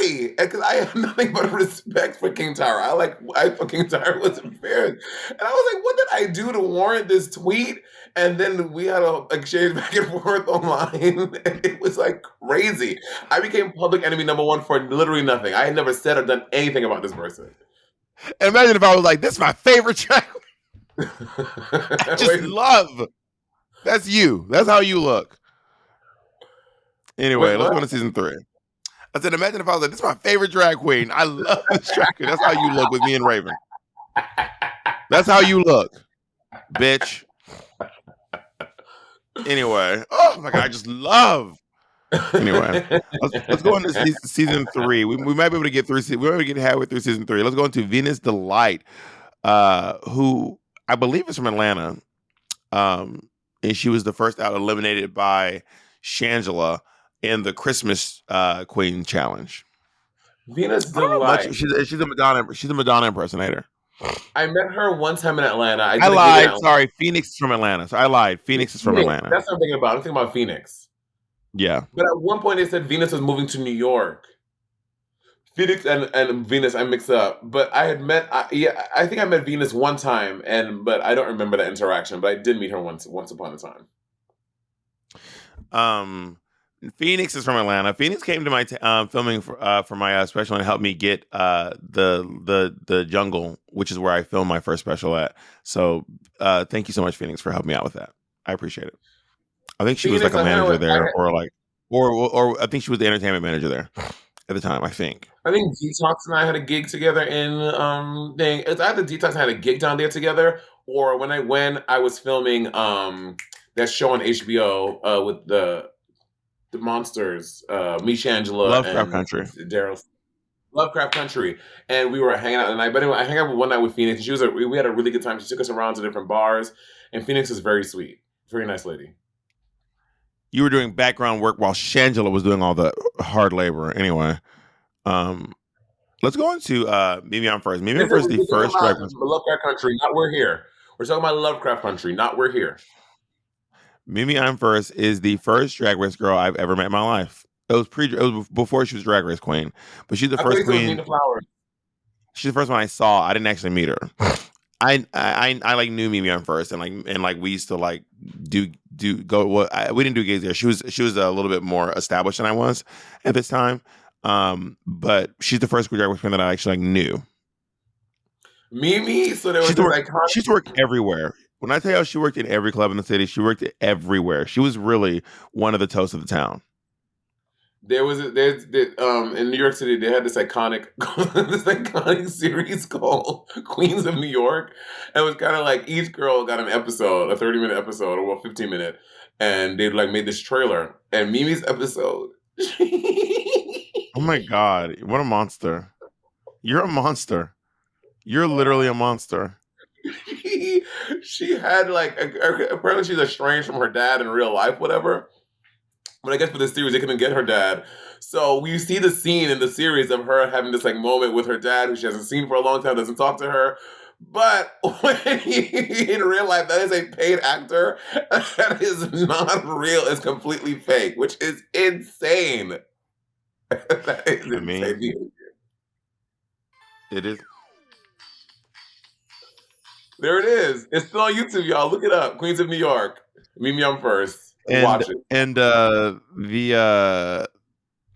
Why? Because I have nothing but respect for King Tyra. I thought King Tyra was embarrassed. And I was like, what did I do to warrant this tweet? And then we had a exchange back and forth online. And it was crazy. I became public enemy number 1 for literally nothing. I had never said or done anything about this person. Imagine if I was like, this is my favorite track. I just love. That's you. That's how you look. Anyway, let's go to season 3. I said, imagine if I was like, this is my favorite drag queen. I love this drag queen. That's how you look with me and Raven. That's how you look, bitch. Anyway, oh my God, I just love. Anyway, let's go into season 3. We might be able to get through. We might be able to get halfway through season 3. Let's go into Venus Delight, who I believe is from Atlanta, and she was the first out eliminated by Shangela in the Christmas Queen Challenge. Venus Delight. She's a Madonna impersonator. I met her one time in Atlanta. I lied. Sorry, Phoenix is from Atlanta. So I lied. Phoenix is from Atlanta. That's what I'm thinking about. I'm thinking about Phoenix. Yeah. But at one point they said Venus was moving to New York. Phoenix and Venus I mixed up. But I had met I think I met Venus one time but I don't remember that interaction. But I did meet her once upon a time. Phoenix is from Atlanta. Phoenix came to my filming for my special and helped me get the jungle, which is where I filmed my first special at. So thank you so much, Phoenix, for helping me out with that. I appreciate it. I think she was like a manager there, or I think she was the entertainment manager there at the time. I think Detox and I had a gig together in thing. It's either Detox and I had a gig down there together, or when I was filming that show on HBO with the monsters, Misha Angela Lovecraft and Country. Daryl. Lovecraft Country, and we were hanging out tonight. But anyway, I hung out one night with Phoenix, and we had a really good time. She took us around to different bars, and Phoenix is very sweet, very nice lady. You were doing background work while Shangela was doing all the hard labor. Anyway, let's go into Mimi on first. Mimi on first, the first drag race. Lovecraft Country, not We're Here. We're talking about Lovecraft Country, not We're Here. Mimi I'm First is the first drag race girl I've ever met in my life. It was before she was drag race queen, but she's the first queen. She's the first one I saw. I didn't actually meet her. I knew Mimi on First, and we used to we didn't do gigs there. She was a little bit more established than I was at this time. But she's the first Drag Race queen that I actually knew. Mimi. So there was this iconic. She's worked everywhere. When I tell you she worked in every club in the city, she worked everywhere. She was really one of the toasts of the town. In New York City they had this iconic this iconic series called Queens of New York. And it was kind of like each girl got an episode, a 30-minute episode or a 15-minute, and they like made this trailer. And Mimi's episode. Oh my god, what a monster! You're a monster. You're literally a monster. She had like apparently she's estranged from her dad in real life, whatever. But I guess for this series, they couldn't get her dad. So we see the scene in the series of her having this like moment with her dad, who she hasn't seen for a long time, doesn't talk to her. But in real life, that is a paid actor. That is not real. It's completely fake, which is insane. That is insane. It is. There it is. It's still on YouTube, y'all. Look it up. Queens of New York. Mimi on first. And, watch it. And that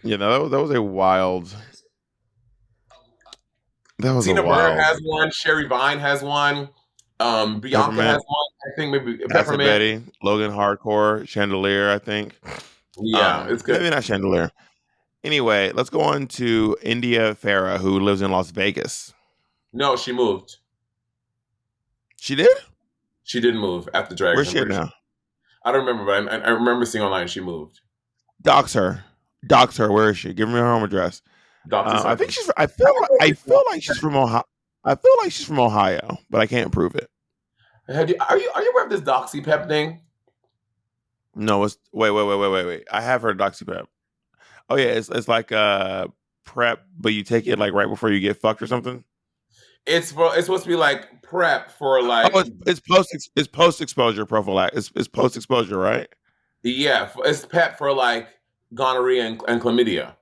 was a wild. That was Tina a wild. Burner has one. Sherry Vine has one. Bianca Peppermint. has one. I think maybe Acid Peppermint. Betty, Logan Hardcore, Chandelier, I think. Yeah, it's good. Maybe not Chandelier. Anyway, let's go on to India Farah, who lives in Las Vegas. No, she moved. She did? She did move after Drag. Where's she at now? I don't remember, but I remember seeing online she moved. Dox her. Where is she? Give me her home address. I think she's. I feel like she's from Ohio. I feel like she's from Ohio, but I can't prove it. Are you aware of this Doxy Pep thing? No, it's wait. I have heard Doxy Pep. Oh yeah, it's like prep, but you take it like right before you get fucked or something. It's supposed to be like prep for like. Oh, it's post exposure prophylaxis. It's post exposure, right? Yeah, it's PEP for like gonorrhea and chlamydia.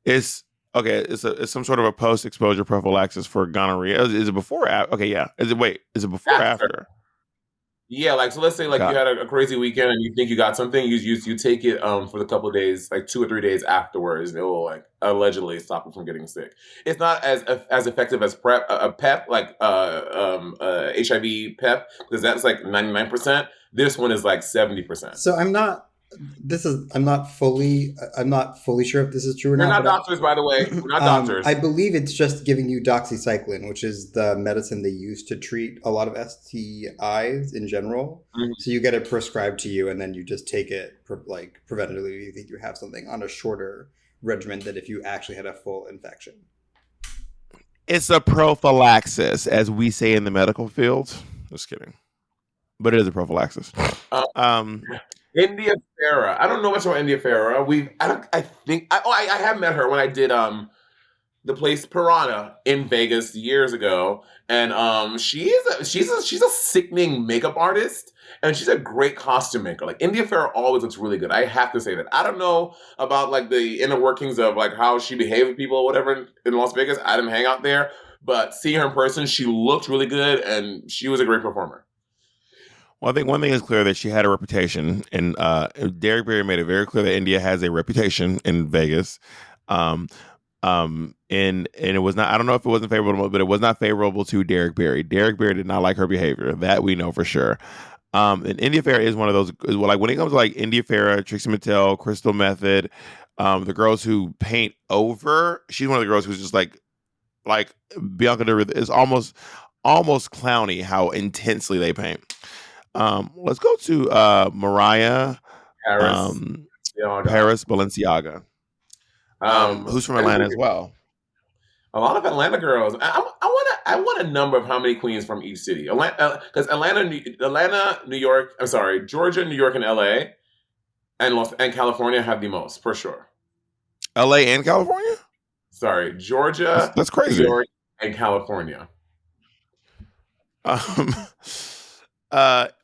It's okay. It's some sort of a post exposure prophylaxis for gonorrhea. Is it before or after? Okay, yeah. Is it before or after? Yeah, like so. Let's say like you had a crazy weekend and you think you got something. You take it for the couple of days, like 2 or 3 days afterwards, and it will like allegedly stop you from getting sick. It's not as effective as PEP, like HIV PEP, because that's like 99%. This one is like 70%. So I'm not fully sure if this is true or not. We're not doctors, by the way. We're not doctors. I believe it's just giving you doxycycline, which is the medicine they use to treat a lot of STIs in general. Mm-hmm. So you get it prescribed to you, and then you just take it like preventatively if you think you have something on a shorter regimen than if you actually had a full infection. It's a prophylaxis, as we say in the medical field. Just kidding. But it is a prophylaxis. India Farah. I don't know much about India Farah. I have met her when I did the place Piranha in Vegas years ago, and she's a sickening makeup artist, and she's a great costume maker. Like India Farah always looks really good. I have to say that. I don't know about like the inner workings of like how she behaved with people or whatever in Las Vegas. I didn't hang out there, but seeing her in person, she looked really good, and she was a great performer. Well, I think one thing is clear that she had a reputation, and Derek Barry made it very clear that India has a reputation in Vegas. And it was not. I don't know if it wasn't favorable, but it was not favorable to Derek Barry. Derek Barry did not like her behavior. That we know for sure. And India Farah is one of those. Like when it comes to like India Farah, Trixie Mattel, Crystal Method, the girls who paint over. She's one of the girls who's just like Bianca Del Rio is almost clowny how intensely they paint. Let's go to Mariah Paris Balenciaga, who's from Atlanta as well. A lot of Atlanta girls. I want a number of how many queens from each city. Because Atlanta, New York. I'm sorry, Georgia, New York, and LA, and California have the most for sure. LA and California. Sorry, Georgia. That's crazy. New York and California.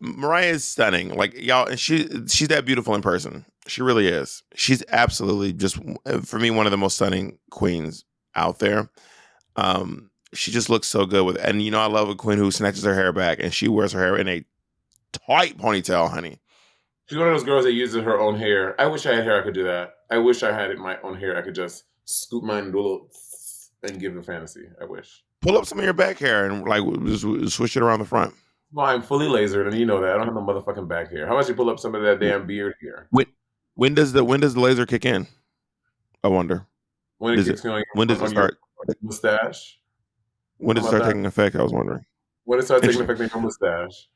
Mariah is stunning. Like y'all, and she's that beautiful in person. She really is. She's absolutely just, for me, one of the most stunning queens out there. She just looks so good and I love a queen who snatches her hair back and she wears her hair in a tight ponytail, honey. She's one of those girls that uses her own hair. I wish I had hair. I could do that. I wish I had my own hair. I could just scoop mine and do a little and give it fantasy. I wish. Pull up some of your back hair and like just switch it around the front. Well, I'm fully lasered, and you know that. I don't have no motherfucking back hair. How about you pull up some of that damn beard here? When when does the laser kick in? I wonder. When it Does kicks it on when does it on your start? mustache? When How does it about start that? taking effect? I was wondering. When it starts taking Interesting. effect on your mustache?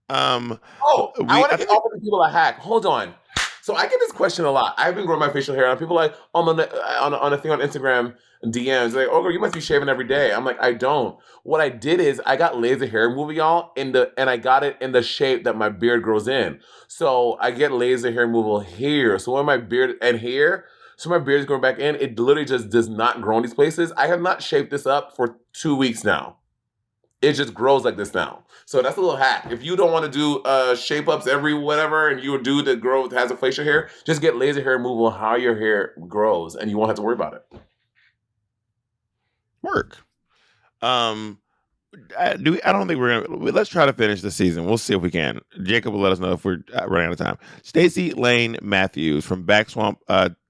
Um, Oh, I we want I to think offer people a hack. Hold on. So I get this question a lot. I've been growing my facial hair, and people are like on a thing on Instagram DMs like, "Oh, girl, you must be shaving every day." I'm like, I don't. What I did is I got laser hair removal, y'all, and I got it in the shape that my beard grows in. So I get laser hair removal here. So when my beard and here, so my beard is growing back in, it literally just does not grow in these places. I have not shaped this up for 2 weeks now. It just grows like this now. So that's a little hack. If you don't want to do shape ups every whatever, and you're a dude that has a facial hair, just get laser hair removal how your hair grows, and you won't have to worry about it. work. Um, I don't think we're gonna. Let's try to finish the season. We'll see if we can. Jacob will let us know if we're running out of time. Stacey Lane Matthews from Back Swamp,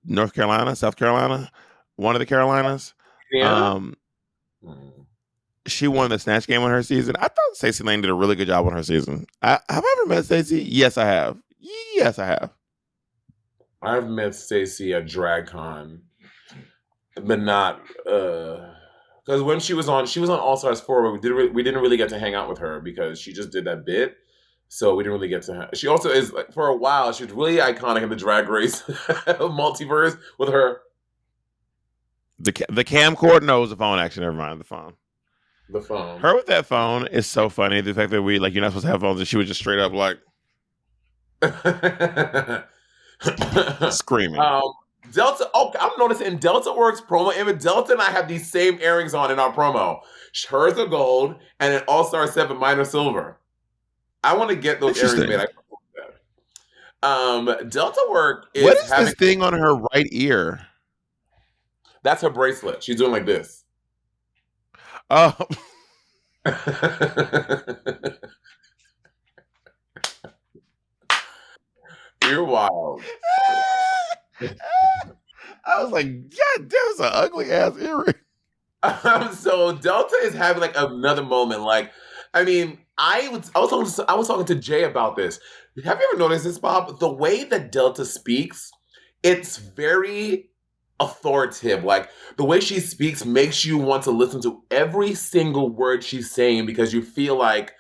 North Carolina, South Carolina, one of the Carolinas. Yeah. Um, she won the Snatch Game on her season. I thought Stacey Lane did a really good job on her season. Have I ever met Stacey? Yes, I have. Yes, I have. I've met Stacey at DragCon, but not because when she was on All Stars 4. But we didn't really get to hang out with her because she just did that bit. So we didn't really get to. She also is like, for a while. She was really iconic in the Drag Race multiverse with her The camcorder knows the phone action. Never mind the phone. the phone. Her with that phone is so funny. The fact that we like you're not supposed to have phones, and she was just straight up like screaming. Delta. Oh, I'm noticing Delta Works promo image. Delta and I have these same earrings on in our promo. Hers are gold, and an All Star 7 mine are silver. I want to get those earrings Interesting. made. Delta Work What is is having. this thing on her right ear? That's her bracelet. She's doing like this. Oh, You're wild. I was like, God, that was an ugly ass earring. So Delta is having like another moment. Like, I mean, I was talking to Jay about this. Have you ever noticed this, Bob? The way that Delta speaks, it's very authoritative. Like the way she speaks makes you want to listen to every single word she's saying because you feel like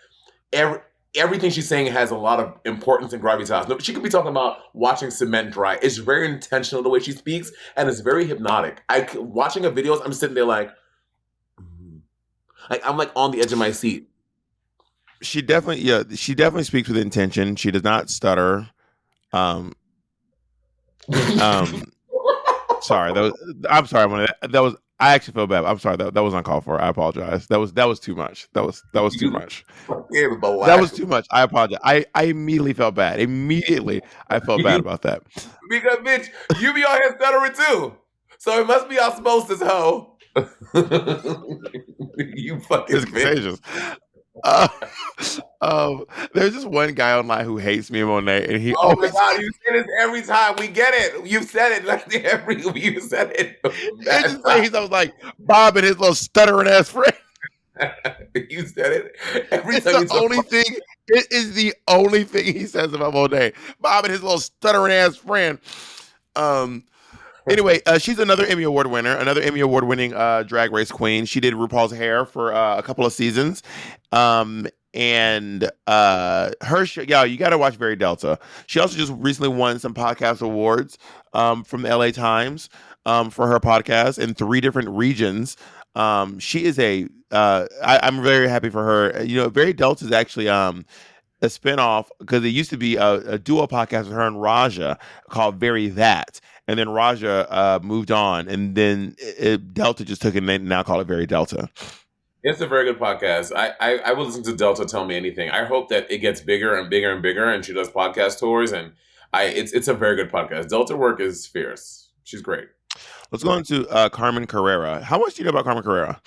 everything she's saying has a lot of importance and gravitas. No, she could be talking about watching cement dry. It's very intentional the way she speaks, and it's very hypnotic. Watching her videos, I'm sitting there like I'm like on the edge of my seat. She definitely speaks with intention. She does not stutter. Um, sorry, I'm sorry. That was. I actually feel bad. I'm sorry. That was uncalled for. I apologize. That was too much. That was too much. That was too much. I apologize. I immediately felt bad. Immediately, I felt bad about that. Because bitch, you be on here stuttering too. So it must be osmosis, ho. You fucking It's bitch. contagious. Uh, there's just one guy online who hates me and Monet, and he Oh my always god, you say this every time. We get it. You said it like you said it. it's just like he's always like Bob and his little stuttering ass friend. You said it every It's time you the only thing. It is the only thing he says about Monet. Bob and his little stuttering ass friend. Anyway, she's another Emmy Award winner, another Emmy Award winning drag race queen. She did RuPaul's hair for a couple of seasons. And her show, yeah, you got to watch Very Delta. She also just recently won some podcast awards from the LA Times for her podcast in 3 different regions. She is I'm very happy for her. You know, Very Delta is actually a spinoff because it used to be a duo podcast with her and Raja called Very That. And then Raja moved on, and then Delta just took it and they now call it Very Delta. It's a very good podcast. I will listen to Delta Tell Me Anything. I hope that it gets bigger and bigger and bigger, and she does podcast tours. And it's a very good podcast. Delta work is fierce. She's great. Let's go into Carmen Carrera. How much do you know about Carmen Carrera?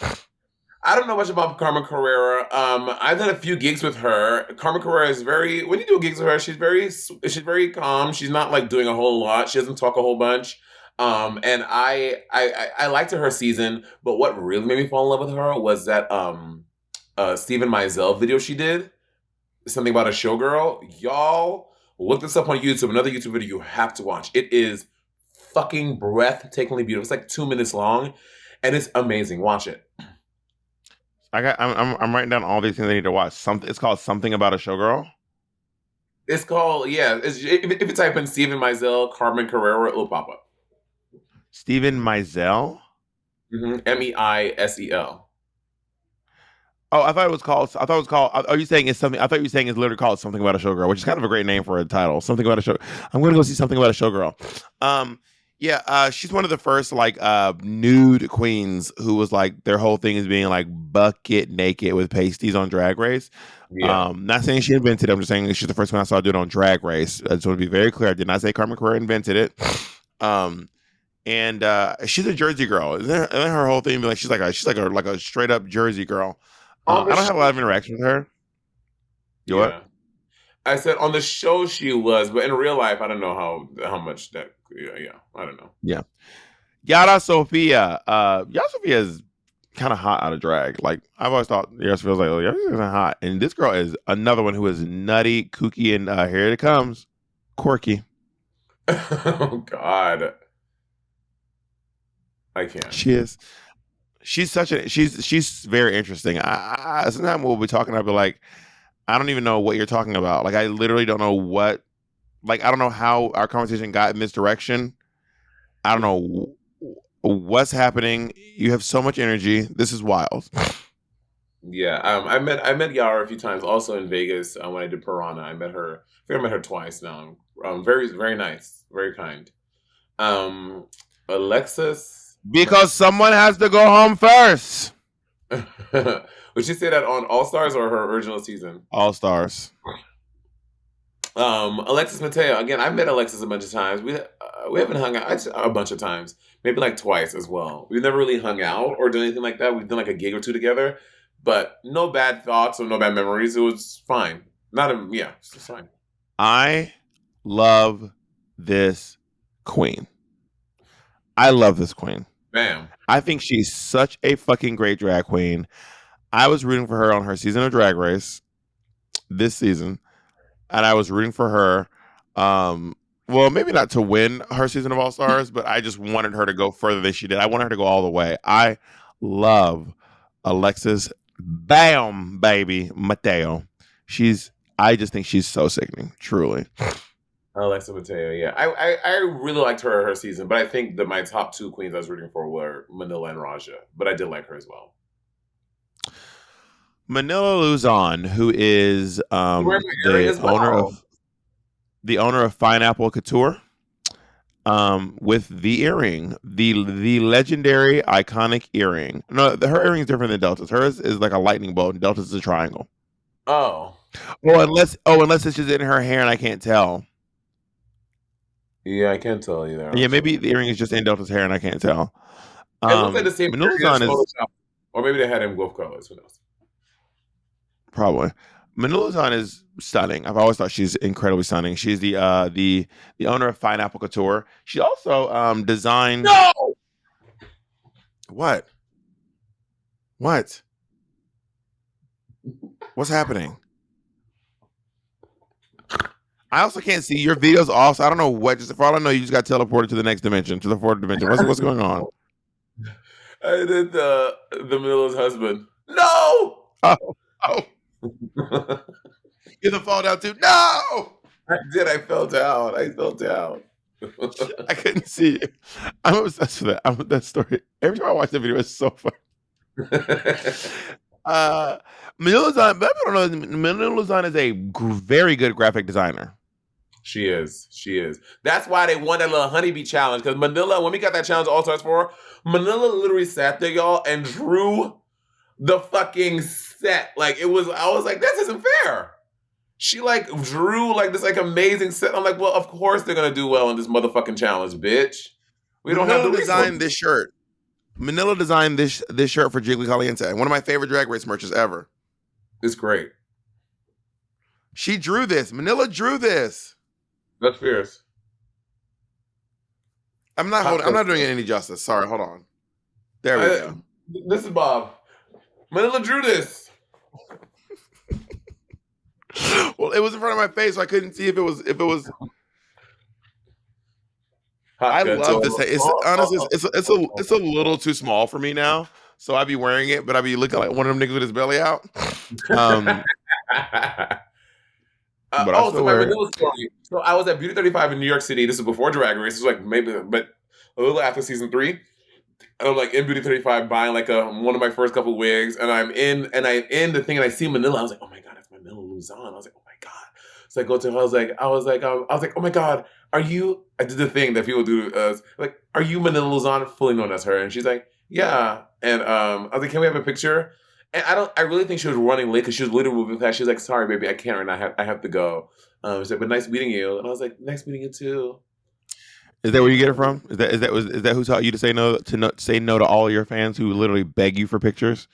I don't know much about Carmen Carrera. I've done a few gigs with her. Carmen Carrera is very. When you do gigs with her, she's very calm. She's not like doing a whole lot. She doesn't talk a whole bunch. And I liked her season, but what really made me fall in love with her was that Steven Meisel video she did, something about a showgirl. Y'all look this up on YouTube. Another YouTube video you have to watch. It is fucking breathtakingly beautiful. It's like 2 minutes long, and it's amazing. Watch it. I'm writing down all these things I need to watch. Something. It's called Something About a Showgirl. It's called if you type in Steven Meisel, Carmen Carrera, it'll pop up. Steven Meisel. Meisel. Oh, I thought it was called. I thought it was called. Are you saying it's something? I thought you were saying it's literally called Something About a Showgirl, which is kind of a great name for a title. Something About a Show. I'm going to go see Something About a Showgirl. Yeah, she's one of the first like nude queens who was like their whole thing is being like bucket naked with pasties on Drag Race. Yeah. Not saying she invented it. I'm just saying she's the first one I saw do it on Drag Race. I just want to be very clear. I did not say Carmen Carrera invented it. And she's a Jersey girl. Isn't her whole thing? Like she's like a straight up Jersey girl. On the I don't have a show, lot of interaction with her. You what? yeah. I said on the show she was, but in real life, I don't know how much that. Yeah, I don't know. Yeah. Yara Sophia. Yara Sophia is kind of hot out of drag. Like I've always thought Yara Sophia was like, oh, Yara Sophia isn't hot. And this girl is another one who is nutty, kooky, and here it comes. Quirky. Oh God, I can't. She is. She's very interesting. Sometimes we'll be talking, I'll be like, I don't even know what you're talking about. Like I literally don't know what like I don't know how our conversation got in this direction. I don't know what's happening. You have so much energy. This is wild. Yeah, I met Yara a few times, also in Vegas when I did Piranha. I think I met her twice now. Very very nice, very kind. Um, Alexis, Because someone has to go home first. would she say that on All Stars or her original season? All stars. Alexis Mateo. Again, I've met Alexis a bunch of times. We haven't hung out a bunch of times, maybe like twice as well. We've never really hung out or done anything like that. We've done like a gig or two together, but no bad thoughts or no bad memories. It was fine. Not a yeah, it's fine. I love this queen. I love this queen. Bam. I think she's such a fucking great drag queen. I was rooting for her on her season of Drag Race this season, and I was rooting for her. Well, maybe not to win her season of All Stars, but I just wanted her to go further than she did. I wanted her to go all the way. I love Alexis Bam Baby Mateo. I just think she's so sickening, truly. Alexa Mateo, yeah. I really liked her season, but I think that my top two queens I was rooting for were Manila and Raja. But I did like her as well. Manila Luzon, who is the owner of Pineapple Couture, with the earring, the legendary iconic earring. No, her earring is different than Delta's. Hers is like a lightning bolt, and Delta's is a triangle. Oh. Unless it's just in her hair and I can't tell. Yeah, I can't tell either. Yeah, maybe the earring is just in Delta's hair and I can't tell. It looks like the same Manila Luzon is or maybe they had him both colors. Who knows? probably. Manila Luzon is stunning. I've always thought she's incredibly stunning. She's the owner of Pineapple Couture. She also designed. No. What? What? What's happening? I also can't see your videos off, so I don't know what. Just for all I know, you just got teleported to the next dimension, to the fourth dimension. What's going on? I did the Manila's husband. No. Oh. You the fall down too? No. I did. I fell down. I couldn't see you. I'm obsessed with that. That story. Every time I watch the video, it's so fun. Manila Luzon, but I don't know. Manila Luzon is a very good graphic designer. She is. That's why they won that little honeybee challenge. Because Manila, when we got that challenge All Stars 4, Manila literally sat there, y'all, and drew the fucking set. Like I was like, this isn't fair. She like drew like this like amazing set. I'm like, well, of course they're gonna do well in this motherfucking challenge, bitch. We don't have to design this shirt. Manila designed this shirt for Jiggly Caliente, one of my favorite Drag Race merches ever. It's great. She drew this. Manila drew this. That's fierce. I'm not doing it any justice. Sorry, hold on. There we go. This is Bob. Manila drew this. Well, it was in front of my face, so I couldn't see if it was. I love this. It's honestly, it's a little too small for me now. So I'd be wearing it, but I'd be looking like one of them niggas with his belly out. But so my Manila story. So I was at Beauty 35 in New York City. This is before Drag Race. This was like maybe, but a little after season 3. And I'm like in Beauty 35 buying like one of my first couple wigs, and I'm in the thing, and I see Manila. I was like, oh my god, it's Manila Luzon. I was like, oh my god. So I go to her. I was like, oh my god, are you? I did the thing that people do. Like, are you Manila Luzon, fully known as her? And she's like, yeah. And I was like, can we have a picture? And I really think she was running late because she was literally moving fast. She was like, sorry, baby, I can't right now. I have to go. She said, but nice meeting you. And I was like, nice meeting you too. Is that where you get it from? Is that who taught you to say no to all your fans who literally beg you for pictures?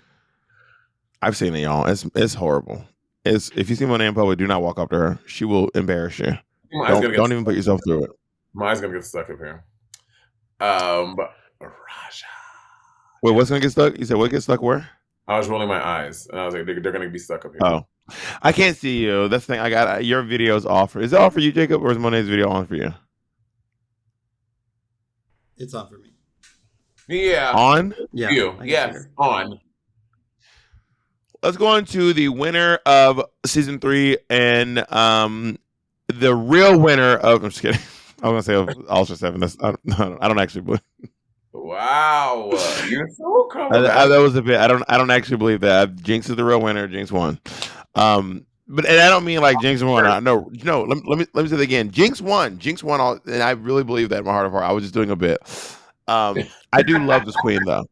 I've seen it, y'all. It's horrible. If you see Monet in public, do not walk up to her. She will embarrass you. Don't even put yourself through it. My eyes gonna get stuck up here. Raja. Wait, what's gonna get stuck? You said what gets stuck where? I was rolling my eyes, and I was like, they're gonna be stuck up here. Oh, I can't see you. That's the thing. I got your video's off. Is it off for you, Jacob, or is Monet's video on for you? It's on for me. Yeah. On? Yeah. You. Yes, on. Let's go on to the winner of season 3 and the real winner of. I'm just kidding. I was gonna say of All Star 7. I don't actually believe. Wow, you're so cool. That was a bit. I don't actually believe that. Jinx is the real winner. Jinx won. But and I don't mean like Jinx won. No. Let me say it again. Jinx won. Jinx won all, and I really believe that in my heart of heart. I was just doing a bit. I do love this queen though.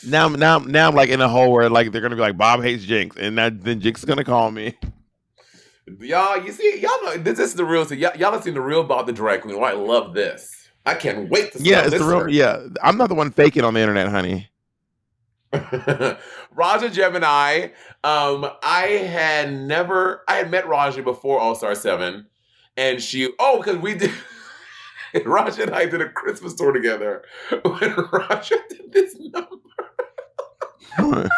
Now I'm like in a hole where like they're gonna be like Bob hates Jinx, and then Jinx is gonna call me. Y'all, you see, y'all know this is the real thing. Y'all have seen the real Bob the drag queen. Oh, I love this. I can't wait to see it's the real. Yeah, I'm not the one faking on the internet, honey. Raja Gemini. I had met Raja before All Star 7, and because we did. Raja and I did a Christmas tour together. When Raja did this number. On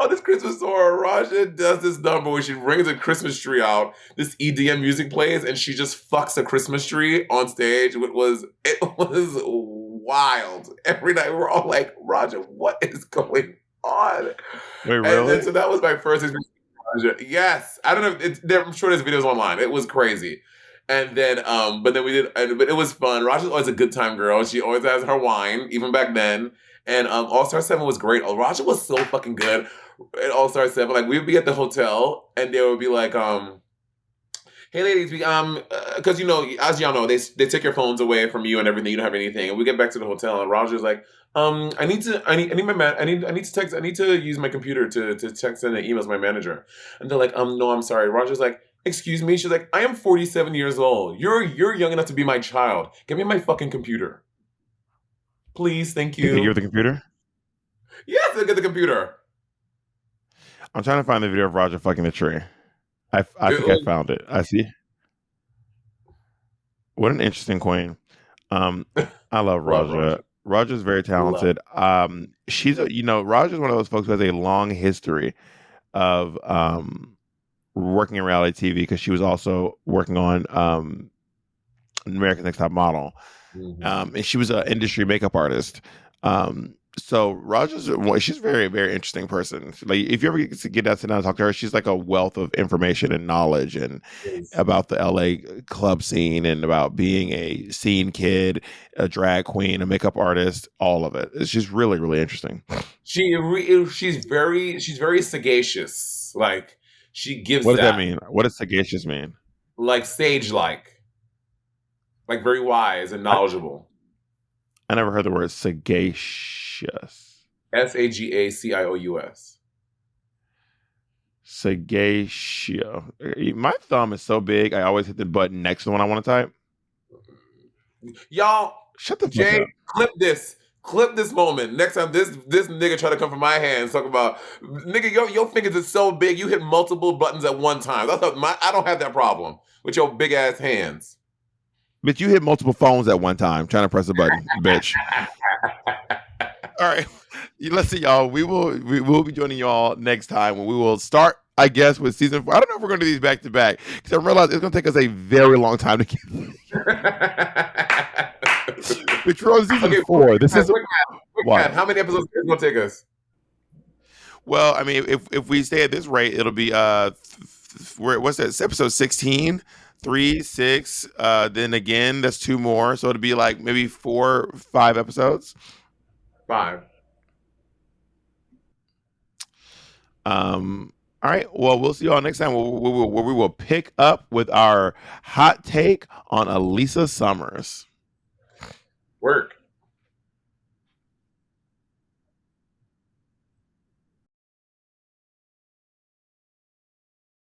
this Christmas tour, Raja does this number where she brings a Christmas tree out. This EDM music plays, and she just fucks a Christmas tree on stage. It was wild. Every night we're all like, Raja, what is going on? Wait, really? And so that was my first experience with Raja. Yes, I don't know. I'm sure there's videos online. It was crazy. And then, but then we did, but it was fun. Raja's always a good time girl. She always has her wine, even back then. And All Star 7 was great. Raja was so fucking good at All Star 7. Like, we would be at the hotel, and they would be like, hey ladies, because as y'all know, they take your phones away from you and everything. You don't have anything. And we get back to the hotel, and Raja's like, I need to use my computer to text and emails my manager. And they're like, no, I'm sorry. Raja's like, excuse me. She's like, I am 47 years old. You're young enough to be my child. Give me my fucking computer. Please, thank you. You think you're the computer? Yes, look at the computer. I'm trying to find the video of Raja fucking the tree. I think I found it. I see. What an interesting queen. I love Raja. Raja's very talented. She's Raja's one of those folks who has a long history of working in reality TV because she was also working on America's Next Top Model. Mm-hmm. And she was an industry makeup artist. So she's a very, very interesting person. Like, if you ever get to sit down and talk to her, she's like a wealth of information and knowledge and about the LA club scene and about being a scene kid, a drag queen, a makeup artist, all of it. It's just really, really interesting. She's very sagacious. Like, she gives. What does that mean? What does sagacious mean? Like sage-like. Like very wise and knowledgeable. I never heard the word sagacious. Sagacious. Sagacious. My thumb is so big, I always hit the button next to the one I want to type. Y'all, shut the Jay, fuck up. clip this. Clip this moment. Next time this nigga try to come from my hands, talk about nigga, your fingers is so big, you hit multiple buttons at one time. I don't have that problem with your big ass hands. Bitch, you hit multiple phones at one time trying to press a button, bitch. All right. Let's see, y'all. We will be joining y'all next time when we will start, I guess, with season 4. I don't know if we're going to do these back to back because I realize it's going to take us a very long time to get. But you're on season 4. This is what? How many episodes is it going to take us? Well, I mean, if we stay at this rate, it'll be what's that? It's episode 16. 3, 6, then again, that's 2 more. So it'll be like maybe 4, 5 episodes. 5. All right. Well, we'll see y'all next time where we will pick up with our hot take on Elisa Summers. Work.